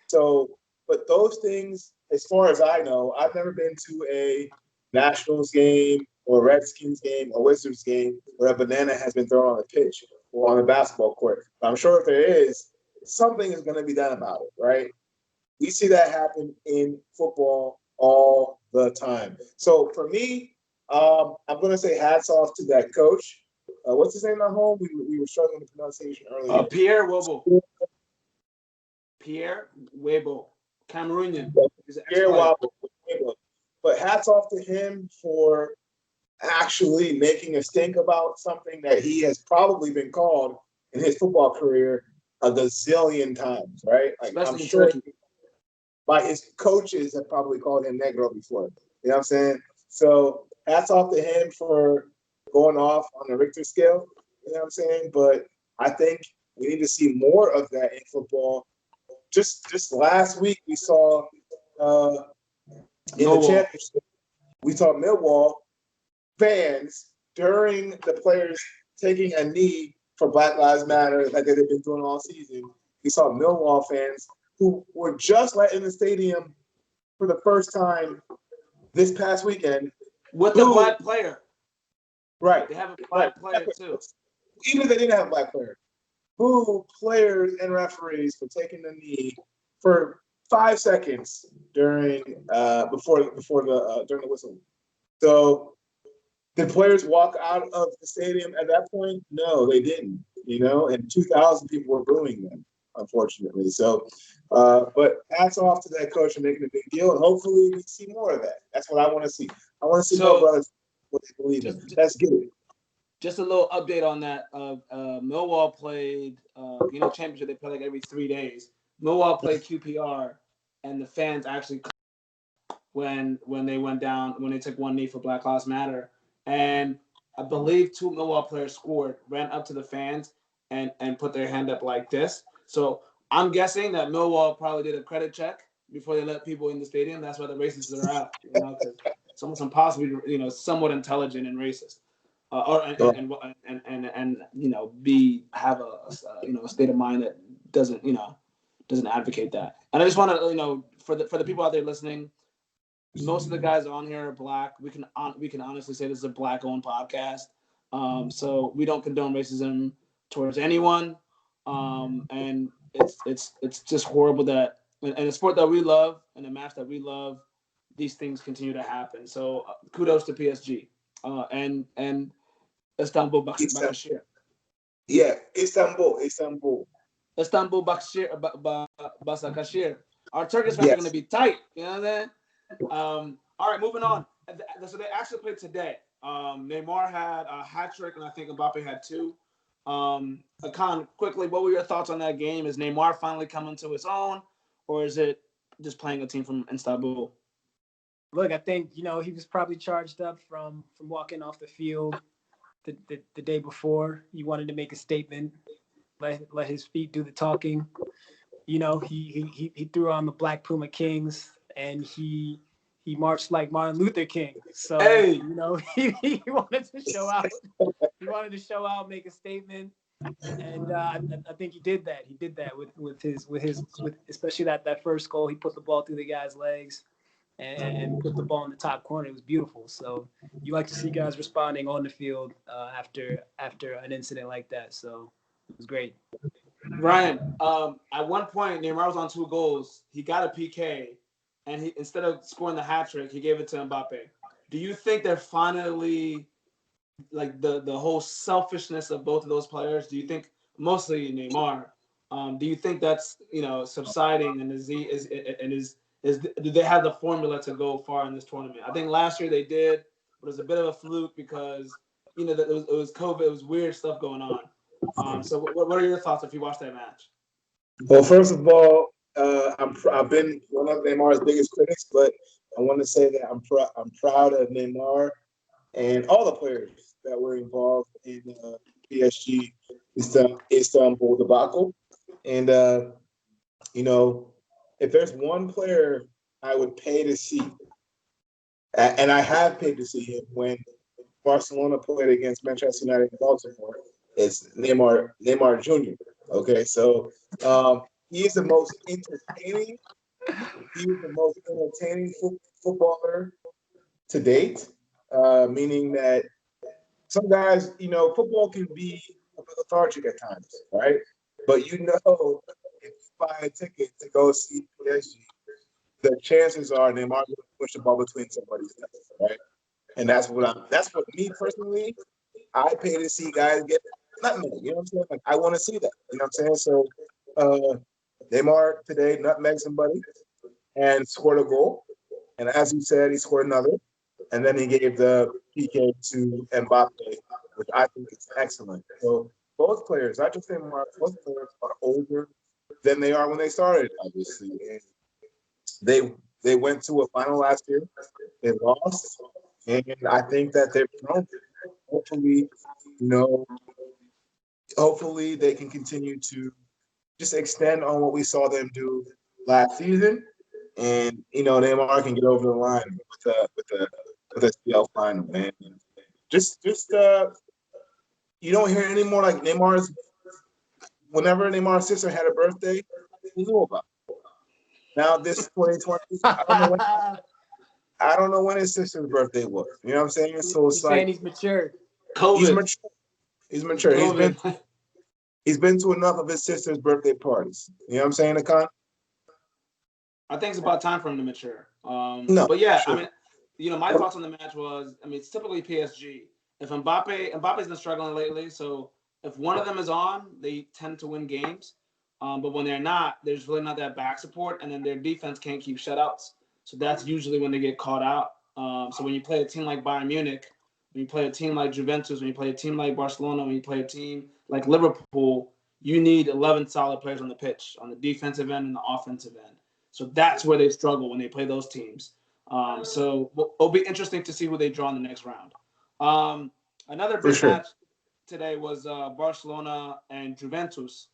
So, but those things, as far as I know, I've never been to a Nationals game or Redskins game or Wizards game where a banana has been thrown on the pitch or on the basketball court. But I'm sure if there is, something is going to be done about it, right? We see that happen in football all the time. So for me, I'm going to say hats off to that coach. What's his name, Nahome? We were struggling with pronunciation earlier. Pierre Webo. Pierre Webo. Cameroonian. Pierre Webo. But hats off to him for actually making a stink about something that he has probably been called in his football career a gazillion times, right? Like, especially I'm sure Turkey. By his coaches have probably called him Negro before. You know what I'm saying? So hats off to him for going off on the Richter scale. You know what I'm saying? But I think we need to see more of that in football. Just last week we saw in the championship, we saw Millwall fans during the players taking a knee for Black Lives Matter like they've been doing all season. We saw Millwall fans who were just let in the stadium for the first time this past weekend. With the black player. Right. They have a black player too. Even if they didn't have a black player. Boo players and referees for taking the knee for 5 seconds during before the whistle. So did players walk out of the stadium at that point? No, they didn't. You know, and 2,000 people were booing them, unfortunately. So, but hats off to that coach for making a big deal, and hopefully we see more of that. That's what I want to see. I want to see more brothers what they believe in. Let's get it. Just a little update on that. Millwall played, championship. They play like every 3 days. Millwall played QPR, and the fans actually when they went down when they took one knee for Black Lives Matter, and I believe 2 Millwall players scored, ran up to the fans, and put their hand up like this. So I'm guessing that Millwall probably did a credit check before they let people in the stadium. That's why the racists are out, because someone's possibly somewhat intelligent and racist. Have a state of mind that doesn't advocate that. And I just want to for the people out there listening, most of the guys on here are black. We can honestly say this is a black-owned podcast. So we don't condone racism towards anyone. And it's just horrible that in a sport that we love, in a match that we love, these things continue to happen. So kudos to PSG and Istanbul Bakashir. Yeah, Istanbul. Istanbul Basakashir. Our Turkish fans are going to Yes, be tight. You know what I'm saying? All right, moving on. So they actually played today. Neymar had a hat trick, and I think Mbappe had two. Akan, quickly, what were your thoughts on that game? Is Neymar finally coming to his own, or is it just playing a team from Istanbul? Look, I think he was probably charged up from walking off the field the day before. He wanted to make a statement, let his feet do the talking. He threw on the Black Puma Kings, and he marched like Martin Luther King. So Hey, he wanted to show out. He wanted to show out, make a statement, and I think he did that. He did that with especially that first goal. He put the ball through the guy's legs and put the ball in the top corner. It was beautiful. So you like to see guys responding on the field after an incident like that. So it was great. Ryan. At one point, Neymar was on two goals. He got a PK, and he instead of scoring the hat trick, he gave it to Mbappe. Do you think they're finally like the whole selfishness of both of those players? Do you think mostly Neymar? Do you think that's subsiding and is do they have the formula to go far in this tournament? I think last year they did, but it was a bit of a fluke because it was COVID, it was weird stuff going on. So what are your thoughts if you watched that match? Well, first of all, I've been one of Neymar's biggest critics, but I want to say that I'm proud of Neymar and all the players that were involved in PSG Istanbul debacle. And if there's one player I would pay to see, and I have paid to see him when Barcelona played against Manchester United in Baltimore, it's Neymar Jr. Okay, so he is the most entertaining. He is the most entertaining footballer to date. Meaning that some guys, football can be a bit lethargic at times, right? But if you buy a ticket to go see PSG, the chances are Neymar going to push the ball between somebody's legs, right? And that's what me personally, I pay to see guys get nutmeg. You know what I'm saying? Like I want to see that. You know what I'm saying? So Neymar today nutmegged somebody and scored a goal. And as you said, he scored another. And then he gave the PK to Mbappe, which I think is excellent. So both players, not just Neymar, both players are older than they are when they started, obviously. And they went to a final last year. They lost. And I think that they've grown. Hopefully, you know, hopefully they can continue to just extend on what we saw them do last season. And Neymar can get over the line with a CL final, man. Just you don't hear anymore like Neymar's. Whenever Neymar's sister had a birthday, he knew about it. Now this 2020, I don't know when his sister's birthday was. You know what I'm saying? So it's He's saying like he's matured. he's COVID. mature. He's mature. COVID. He's been to enough of his sister's birthday parties. You know what I'm saying, Akan? I think it's about time for him to mature. No, But yeah, sure. I mean, my thoughts on the match was, it's typically PSG. If Mbappe's been struggling lately, so if one of them is on, they tend to win games. But when they're not, there's really not that back support, and then their defense can't keep shutouts. So that's usually when they get caught out. So when you play a team like Bayern Munich, when you play a team like Juventus, when you play a team like Barcelona, when you play a team like Liverpool, you need 11 solid players on the pitch, on the defensive end and the offensive end. So that's where they struggle when they play those teams. So it'll be interesting to see who they draw in the next round. Another For big sure. match today was Barcelona and Juventus.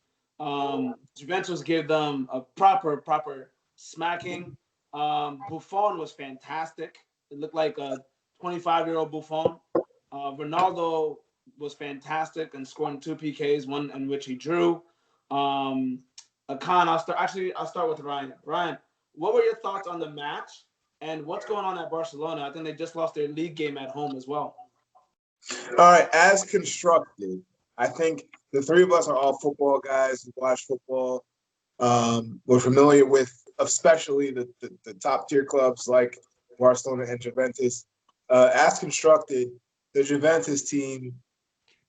Juventus gave them a proper smacking. Buffon was fantastic. It looked like a 25-year-old Buffon. Ronaldo was fantastic and scoring two PKs, one in which he drew. Akan, I'll start with Ryan. Ryan, what were your thoughts on the match and what's going on at Barcelona? I think they just lost their league game at home as well. All right, as constructed, I think the three of us are all football guys who watch football. We're familiar with, especially the top tier clubs like Barcelona and Juventus. As constructed, the Juventus team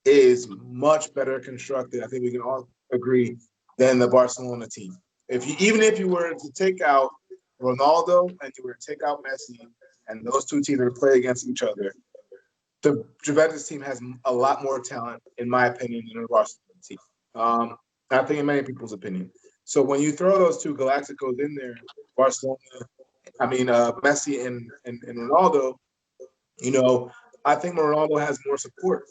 is much better constructed. I think we can all agree than the Barcelona team. Even if you were to take out Ronaldo and you were to take out Messi, and those two teams are play against each other, the Juventus team has a lot more talent, in my opinion, than the Barcelona team. I think in many people's opinion. So when you throw those two Galacticos in there, Messi and Ronaldo, I think Ronaldo has more support.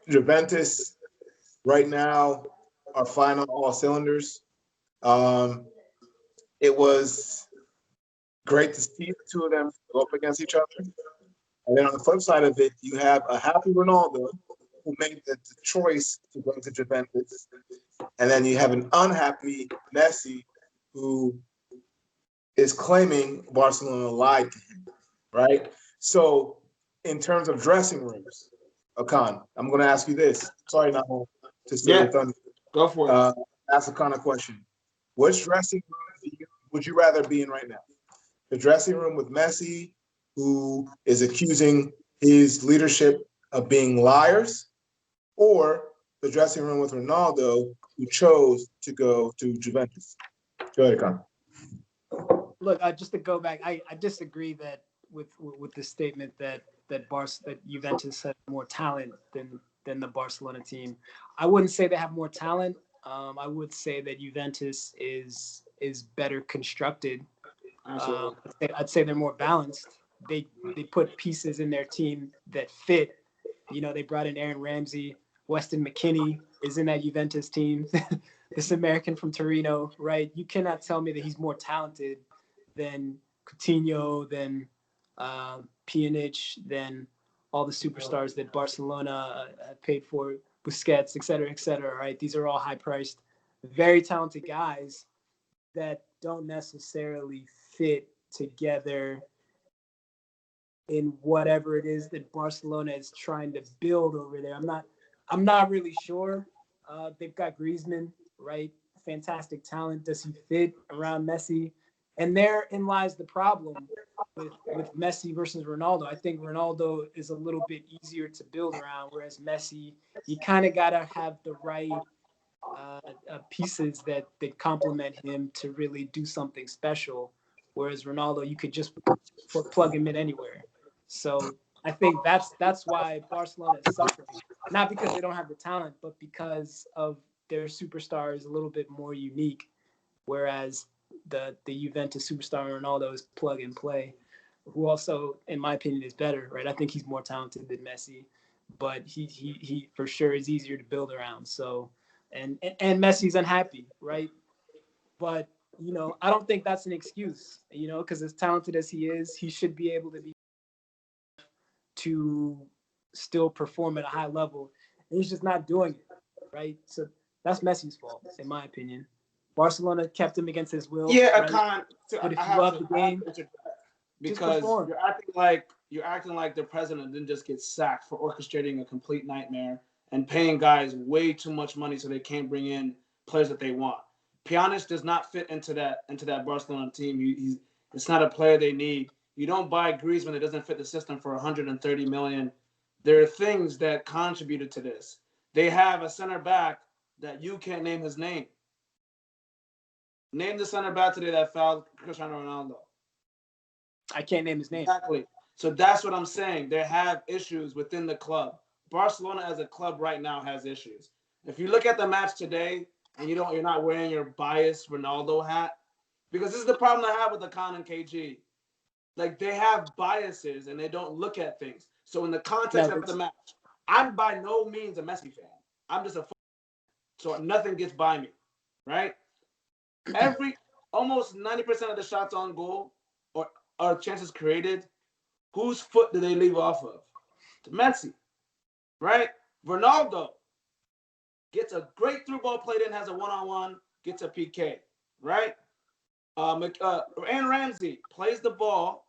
Juventus right now are flying on all cylinders. It was great to see the two of them go up against each other. And then on the flip side of it, you have a happy Ronaldo who made the choice to go to Juventus. And then you have an unhappy Messi who is claiming Barcelona lied to him, right? So in terms of dressing rooms, Akan, I'm going to ask you this. Sorry, Nahome, to steal your thunder. Go for it. Ask Akan a question. Which dressing room would you rather be in right now? The dressing room with Messi, who is accusing his leadership of being liars, or the dressing room with Ronaldo, who chose to go to Juventus? Go ahead, Akan. Look, just to go back, I disagree that with the statement that Juventus has more talent than the Barcelona team. I wouldn't say they have more talent. I would say that Juventus is better constructed. I'd say they're more balanced. They put pieces in their team that fit. They brought in Aaron Ramsey. Weston McKennie is in that Juventus team. This American from Torino, right? You cannot tell me that he's more talented than Coutinho, than Pjanic, than all the superstars that Barcelona paid for, Busquets, et cetera, right? These are all high-priced, very talented guys that don't necessarily fit together in whatever it is that Barcelona is trying to build over there. I'm not really sure. They've got Griezmann, right? Fantastic talent. Does he fit around Messi? And therein lies the problem with Messi versus Ronaldo. I think Ronaldo is a little bit easier to build around, whereas Messi, you kind of got to have the right pieces that complement him to really do something special. Whereas Ronaldo, you could just plug him in anywhere. So I think that's why Barcelona is suffering. Not because they don't have the talent, but because of their superstar is a little bit more unique. Whereas the Juventus superstar Ronaldo is plug and play, who also, in my opinion, is better, right? I think he's more talented than Messi, but he for sure is easier to build around. So, and Messi's unhappy, right? But I don't think that's an excuse, because as talented as he is, he should be able to still perform at a high level. And he's just not doing it, right? So that's Messi's fault, in my opinion. Barcelona kept him against his will. Yeah, right? Akan. But if you love the game, because you're acting like the president didn't just get sacked for orchestrating a complete nightmare and paying guys way too much money so they can't bring in players that they want. Pjanic does not fit into that Barcelona team. It's not a player they need. You don't buy Griezmann that doesn't fit the system for 130 million. There are things that contributed to this. They have a center back that you can't name his name. Name the center back today that fouled Cristiano Ronaldo. I can't name his name. Exactly. So that's what I'm saying. They have issues within the club. Barcelona as a club right now has issues. If you look at the match today and you're not wearing your biased Ronaldo hat, because this is the problem I have with Akan and KG. Like, they have biases and they don't look at things. So in the context of the match, I'm by no means a Messi fan. I'm just a so nothing gets by me, right? Almost 90% of the shots on goal or chances created, whose foot do they leave off of? To Messi, right? Ronaldo gets a great through ball played in, has a one-on-one, gets a PK, right? Aaron Ramsey plays the ball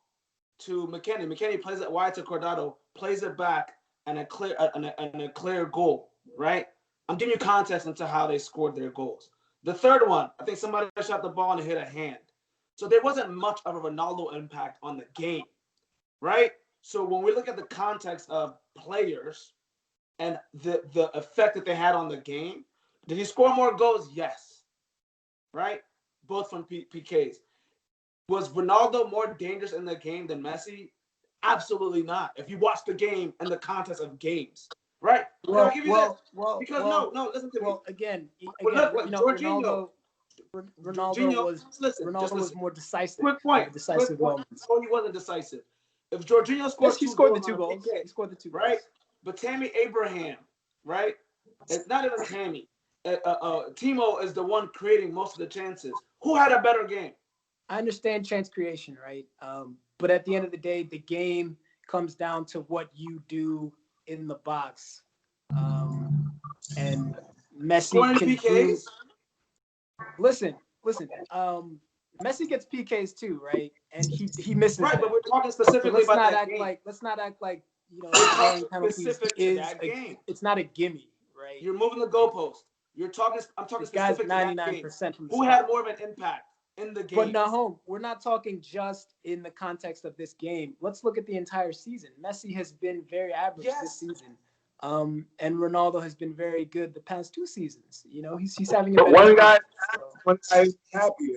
to McKennie. McKennie plays it wide to Cordado, plays it back, and a clear goal, right? I'm giving you context into how they scored their goals. The third one, I think somebody shot the ball and hit a hand. So there wasn't much of a Ronaldo impact on the game, right? So when we look at the context of players and the effect that they had on the game, did he score more goals? Yes, right? Both from PKs. Was Ronaldo more dangerous in the game than Messi? Absolutely not. If you watch the game in the context of games, right? I'll give you this. Because no, listen to me. Well, again, Look, Ronaldo Jorginho was more decisive. Quick point. Decisive moments. No, he wasn't decisive. If Jorginho scored the two goals, he scored the two goals, right? But Tammy Abraham, right? It's not even Tammy. Timo is the one creating most of the chances. Who had a better game? I understand chance creation, right? But at the end of the day, the game comes down to what you do in the box. And Messi can PKs. Listen. Messi gets PKs too, right? And he misses. Right, but we're talking specifically about that game. Let's not act like specific to that game. It's not a gimme, right? You're moving the goalpost. I'm talking specific to that game. Who had more of an impact in the game? But Nahome, we're not talking just in the context of this game. Let's look at the entire season. Messi has been very average this season. And Ronaldo has been very good the past 2 seasons. You know, he's having a one guy's happy.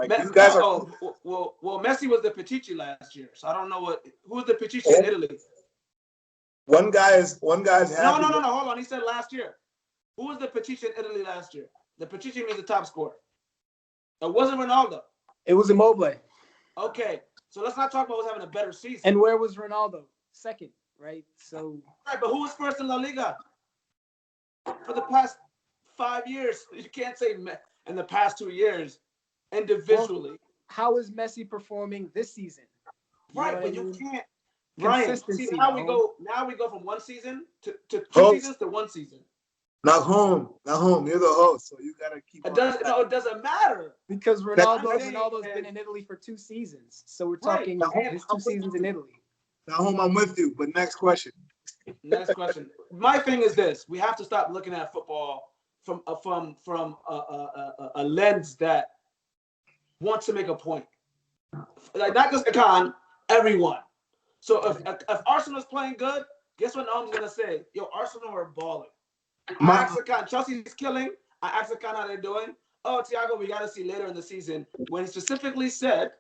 These guys are. Well, Messi was the Pichichi last year, so I don't know who was the Pichichi in Italy. One guy's happy. No. Hold on. He said last year. Who was the Pichichi in Italy last year? The Pichichi means the top scorer. It wasn't Ronaldo. It was Immobile. Okay, so let's not talk about who's having a better season. And where was Ronaldo? Second. Right, but who was first in La Liga for the past 5 years? You can't say in the past 2 years individually. Well, how is Messi performing this season? Right, but you can't. Ryan, see, now we go from 1 season to 2 seasons to 1 season. Nahome, you're the host, so you gotta keep. It doesn't matter because Ronaldo's been in Italy for 2 seasons, so we're talking his 2 seasons in Italy. Nahome, I'm with you, but next question. My thing is this: we have to stop looking at football from a lens that wants to make a point. Like not just Akan, everyone. So if Arsenal's playing good, guess what Nahome's gonna say? Yo, Arsenal are balling. I asked Akan, Chelsea's killing. I asked Akan how they're doing. Oh, Thiago, we gotta see later in the season when he specifically said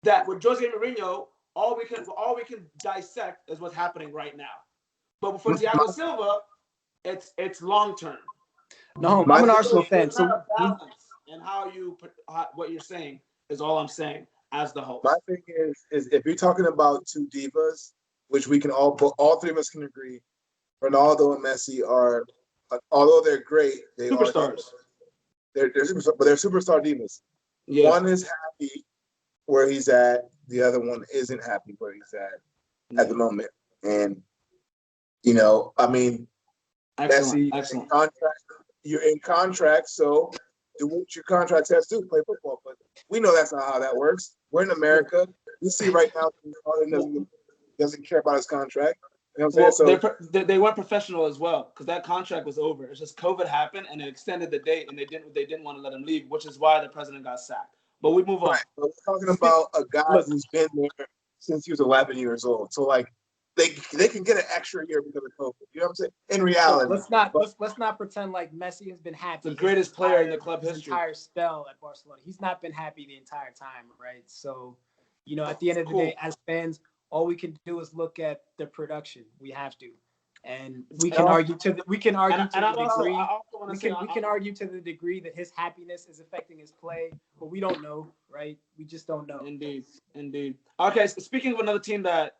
that with Jose Mourinho. All we can dissect is what's happening right now. But for Thiago Silva, it's long term. No, I'm an Arsenal fan, so balance and what you're saying is all I'm saying as the host. My thing is if you're talking about 2 divas, which we can all 3 of us can agree, Ronaldo and Messi are, although they're great, they superstars. They're superstars, but they're superstar divas. Yeah. One is happy where he's at. The other one isn't happy where he's at the moment. And, I mean, excellent. You're in contract, so do what your contract says to play football. But we know that's not how that works. We're in America. We see right now Harden doesn't care about his contract. You know what I'm saying? They weren't professional as well because that contract was over. It's just COVID happened and it extended the date, and they didn't want to let him leave, which is why the president got sacked. But we move on. Right. We're talking about a guy who's been there since he was 11 years old. So they can get an extra year because of COVID. You know what I'm saying? In reality, let's not pretend like Messi has been happy. The greatest player in the club history. Entire spell at Barcelona, he's not been happy the entire time, right? So, at the end of the day, as fans, all we can do is look at the production. We have to. And we can argue to the degree that his happiness is affecting his play, but we don't know, right? We just don't know. Indeed. Okay, so speaking of another team where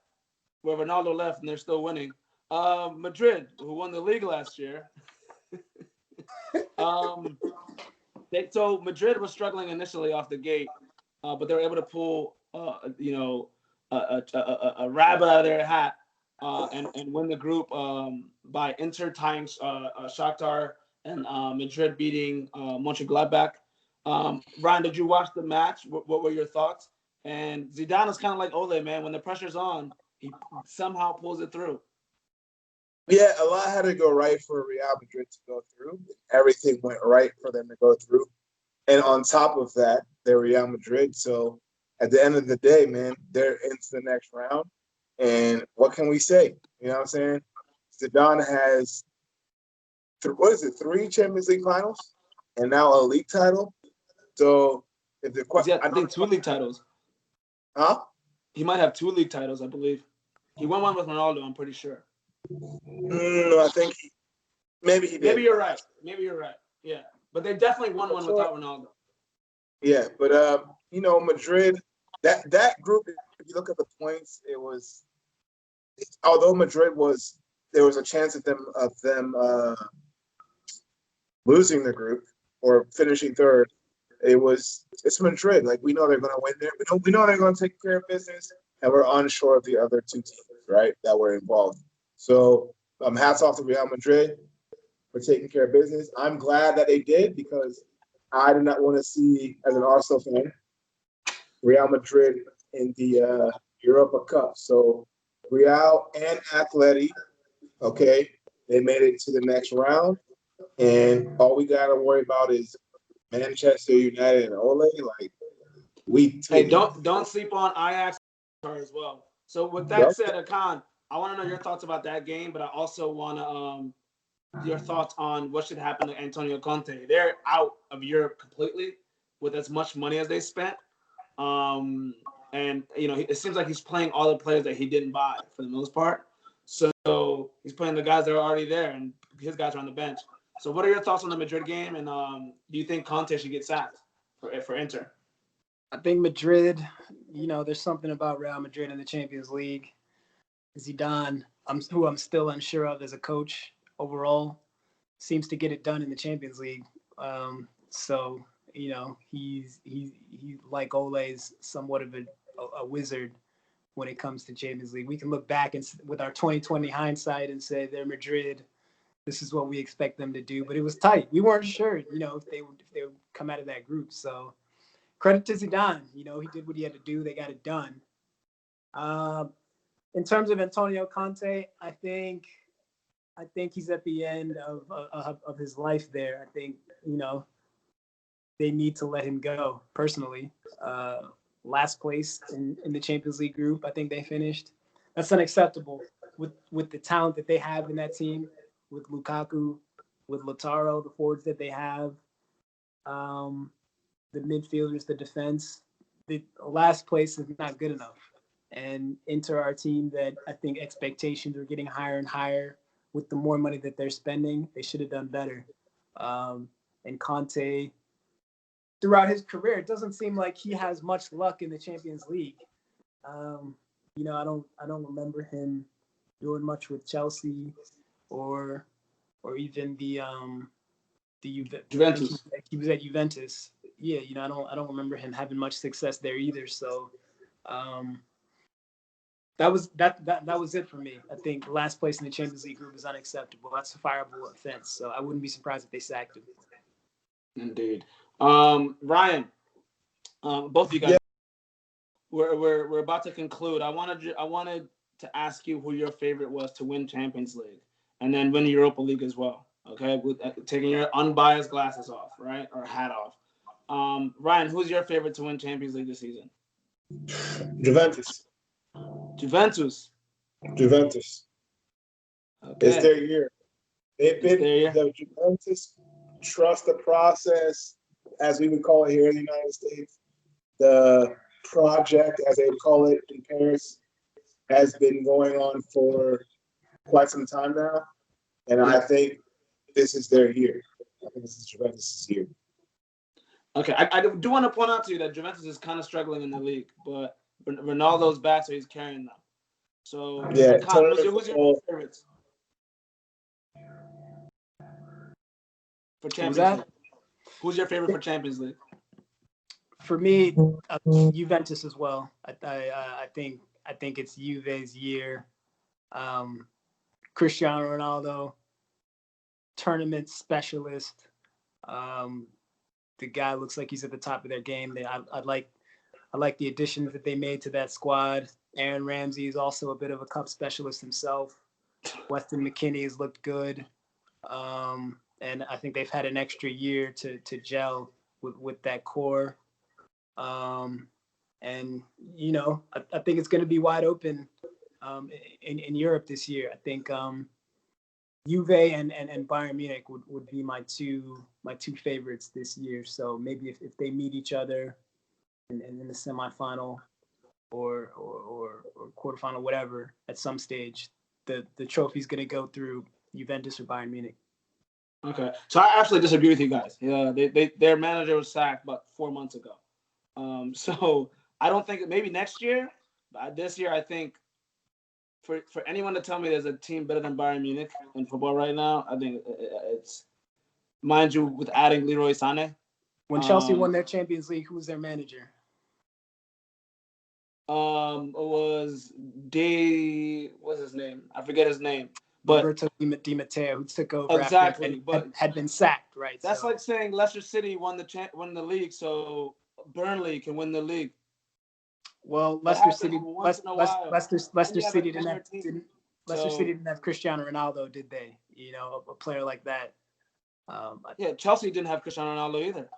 Ronaldo left and they're still winning, Madrid, who won the league last year. So Madrid was struggling initially off the gate, but they were able to pull, a rabbit out of their hat. And win the group by Inter tying Shakhtar and Madrid beating Mönchengladbach. Ryan, did you watch the match? What were your thoughts? And Zidane is kind of like Ole, man. When the pressure's on, he somehow pulls it through. Yeah, a lot had to go right for Real Madrid to go through. Everything went right for them to go through. And on top of that, they're Real Madrid. So at the end of the day, man, they're into the next round. And what can we say? You know what I'm saying? Zidane has, what is it, 3 Champions League finals and now a league title. So if the Yeah, I think 2 league titles. Huh? He might have 2 league titles, I believe. He won one with Ronaldo, I'm pretty sure. No, I think maybe he did. Maybe you're right. Yeah. But they definitely won one without Ronaldo. Yeah, but Madrid, that group, if you look at the points, although Madrid there was a chance of them losing the group or finishing third. It's Madrid. Like, we know they're going to win there. We know they're going to take care of business, and we're unsure of the other 2 teams, right, that were involved. So hats off to Real Madrid for taking care of business. I'm glad that they did, because I did not want to see, as an Arsenal fan, Real Madrid in the Europa Cup. So Real and Atleti, okay, they made it to the next round, and all we got to worry about is Manchester United and Ole. Like, hey, don't sleep on Ajax as well. So with that said, Akan, I want to know your thoughts about that game, but I also want to your thoughts on what should happen to Antonio Conte. They're out of Europe completely with as much money as they spent. And it seems like he's playing all the players that he didn't buy for the most part. So he's playing the guys that are already there, and his guys are on the bench. So what are your thoughts on the Madrid game? And do you think Conte should get sacked for Inter? I think Madrid, there's something about Real Madrid in the Champions League. Zidane, who I'm still unsure of as a coach overall, seems to get it done in the Champions League. So he's like Ole's somewhat of a wizard when it comes to Champions League. We can look back with our 2020 hindsight and say they're Madrid. This is what we expect them to do, but it was tight. We weren't sure, if they would come out of that group. So credit to Zidane. He did what he had to do. They got it done. In terms of Antonio Conte, I think he's at the end of his life there. I think, they need to let him go, personally. Last place in the Champions League group, I think they finished. That's unacceptable with the talent that they have in that team, with Lukaku, with Lautaro, the forwards that they have, the midfielders, the defense. The last place is not good enough. And Inter are a team that I think expectations are getting higher and higher. With the more money that they're spending, they should have done better. And Conte, throughout his career, it doesn't seem like he has much luck in the Champions League. I don't remember him doing much with Chelsea or even the Juventus. He was at Juventus. Yeah, I don't remember him having much success there either. So that was it for me. I think last place in the Champions League group is unacceptable. That's a fireable offense. So I wouldn't be surprised if they sacked him. Indeed. Ryan, both of you guys, we're about to conclude. I wanted to ask you who your favorite was to win Champions League and then win the Europa League as well. Okay, with taking your unbiased glasses off, right, or hat off. Ryan, who's your favorite to win Champions League this season? Juventus. Okay. It's their year. The Juventus trust the process, as we would call it here in the United States. The project, as they would call it in Paris, has been going on for quite some time now. And I think this is their year. I think this is Juventus' year. Okay, I do want to point out to you that Juventus is kind of struggling in the league, but Ronaldo's back, so he's carrying them. So, yeah, who's your favorites for Champions League? Who's your favorite for Champions League? For me, Juventus as well. I think it's Juve's year. Cristiano Ronaldo, tournament specialist. The guy looks like he's at the top of their game. I like the additions that they made to that squad. Aaron Ramsey is also a bit of a cup specialist himself. Weston McKennie has looked good. And I think they've had an extra year to gel with that core. And I think it's going to be wide open in Europe this year. I think Juve and Bayern Munich would be my two favorites this year. So maybe if they meet each other in the semifinal or quarterfinal, whatever, at some stage, the trophy's going to go through Juventus or Bayern Munich. Okay, so I actually disagree with you guys. Yeah, their manager was sacked about 4 months ago. So I don't think maybe next year, but this year I think for anyone to tell me there's a team better than Bayern Munich in football right now, I think it's, mind you, with adding Leroy Sané. When Chelsea won their Champions League, who was their manager? It was what's his name? I forget his name. But Roberto Di Matteo, who took over exactly, after but had been sacked, right? That's like saying Leicester City won the league, so Burnley can win the league. Well, Leicester City didn't have Cristiano Ronaldo, did they? A player like that. Yeah, Chelsea didn't have Cristiano Ronaldo either.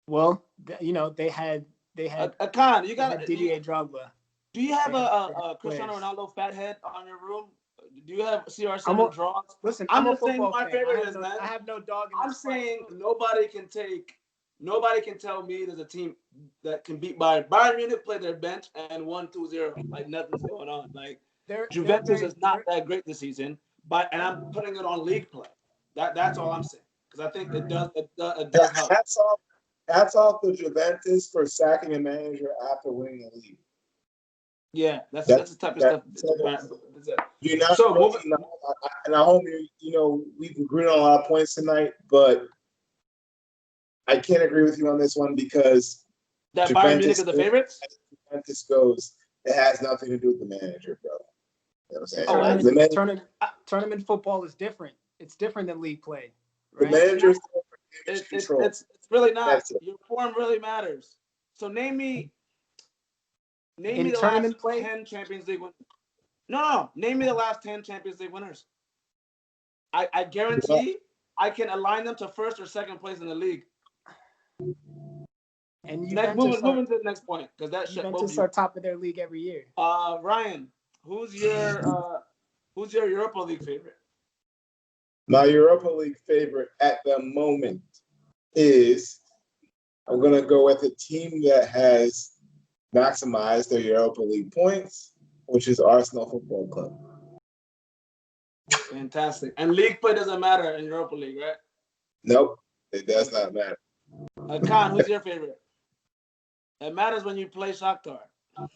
Well, they had Akan, you got Didier Drogba. Do you have a Cristiano Ronaldo fat head on your room? Do you have CR7 draws? Listen, I'm a just saying football my fan. favorite is, man. I have no dog in I'm saying nobody can tell me there's a team that can beat Bayern. Bayern Munich played their bench and won 2-0. Like nothing's going on. Like Juventus is not that great this season, and I'm putting it on league play. That's all I'm saying. Because I think it does help. Hats off to Juventus for sacking a manager after winning the league. Yeah, that's the type of stuff. And I hope we've agreed on a lot of points tonight, but I can't agree with you on this one because that Bayern Munich is the favorites. Juventus goes, it has nothing to do with the manager, bro. You know what I'm saying? Tournament football is different. It's different than league play. Right? The manager's it's really not. Your form really matters. So name me the last 10 Champions League winners. No. Name me the last 10 Champions League winners. I guarantee I can align them to first or second place in the league. And moving to the next point, because that shit. Juventus are top of their league every year. Ryan, who's your Europa League favorite? My Europa League favorite at the moment is, I'm going to go with a team that has maximized their Europa League points, which is Arsenal Football Club. Fantastic. And league play doesn't matter in Europa League, right? Nope, it does not matter. Akan, who's your favorite? It matters when you play Shakhtar.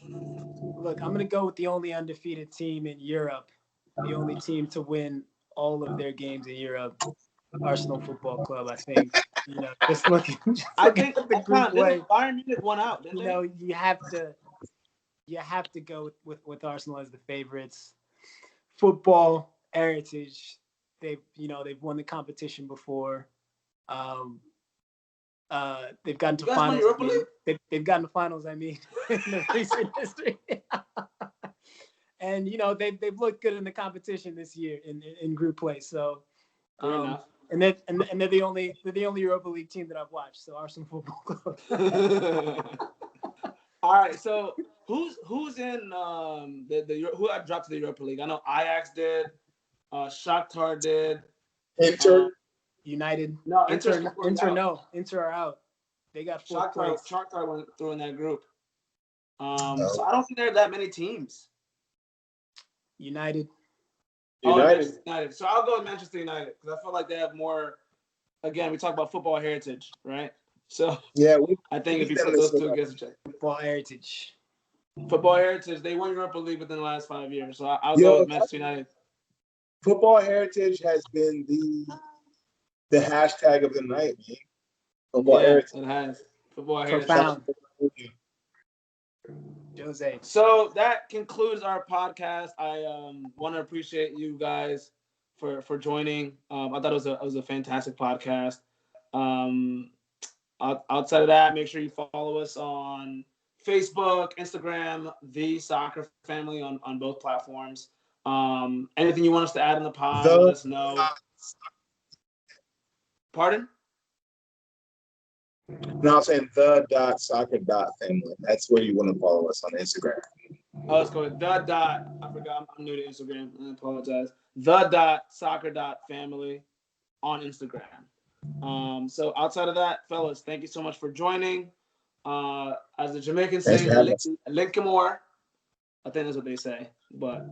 Look, I'm going to go with the only undefeated team in Europe, the only team to win all of their games in Europe, Arsenal Football Club. I think, just looking at the group play, Bayern Munich won out, didn't they? You have to go with Arsenal as the favorites. Football heritage, they've won the competition before. They've gotten to finals. They've gotten to finals. I mean, in the recent history. And they've looked good in the competition this year in group play. So, and they're the only Europa League team that I've watched. So Arsenal Football Club. All right. So who's in who I dropped to the Europa League? I know Ajax did. Shakhtar did. Inter. United. No, Inter are out. They got fourth place. Shakhtar went through in that group. So I don't think there are that many teams. United. United. So I'll go with Manchester United because I feel like they have more. Again, we talk about football heritage, right? So yeah, I think if you put those two against each other, football heritage, they won Europa League within the last 5 years. So I'll go with Manchester United. Football heritage has been the hashtag of the night, man. Football heritage. It has. Football heritage. Profound. Jose. So that concludes our podcast. I want to appreciate you guys for joining. I thought it was a fantastic podcast. Outside of that, make sure you follow us on Facebook, Instagram, The Soccer Family on both platforms. Anything you want us to add in the pod? Let us know. Pardon? No, I'm saying the.soccer.family. That's where you want to follow us on Instagram. Oh, let's go with I forgot. I'm new to Instagram. I apologize. The.soccer.family on Instagram. So outside of that, fellas, thank you so much for joining. As the Jamaicans say, Linkimore. I think that's what they say, but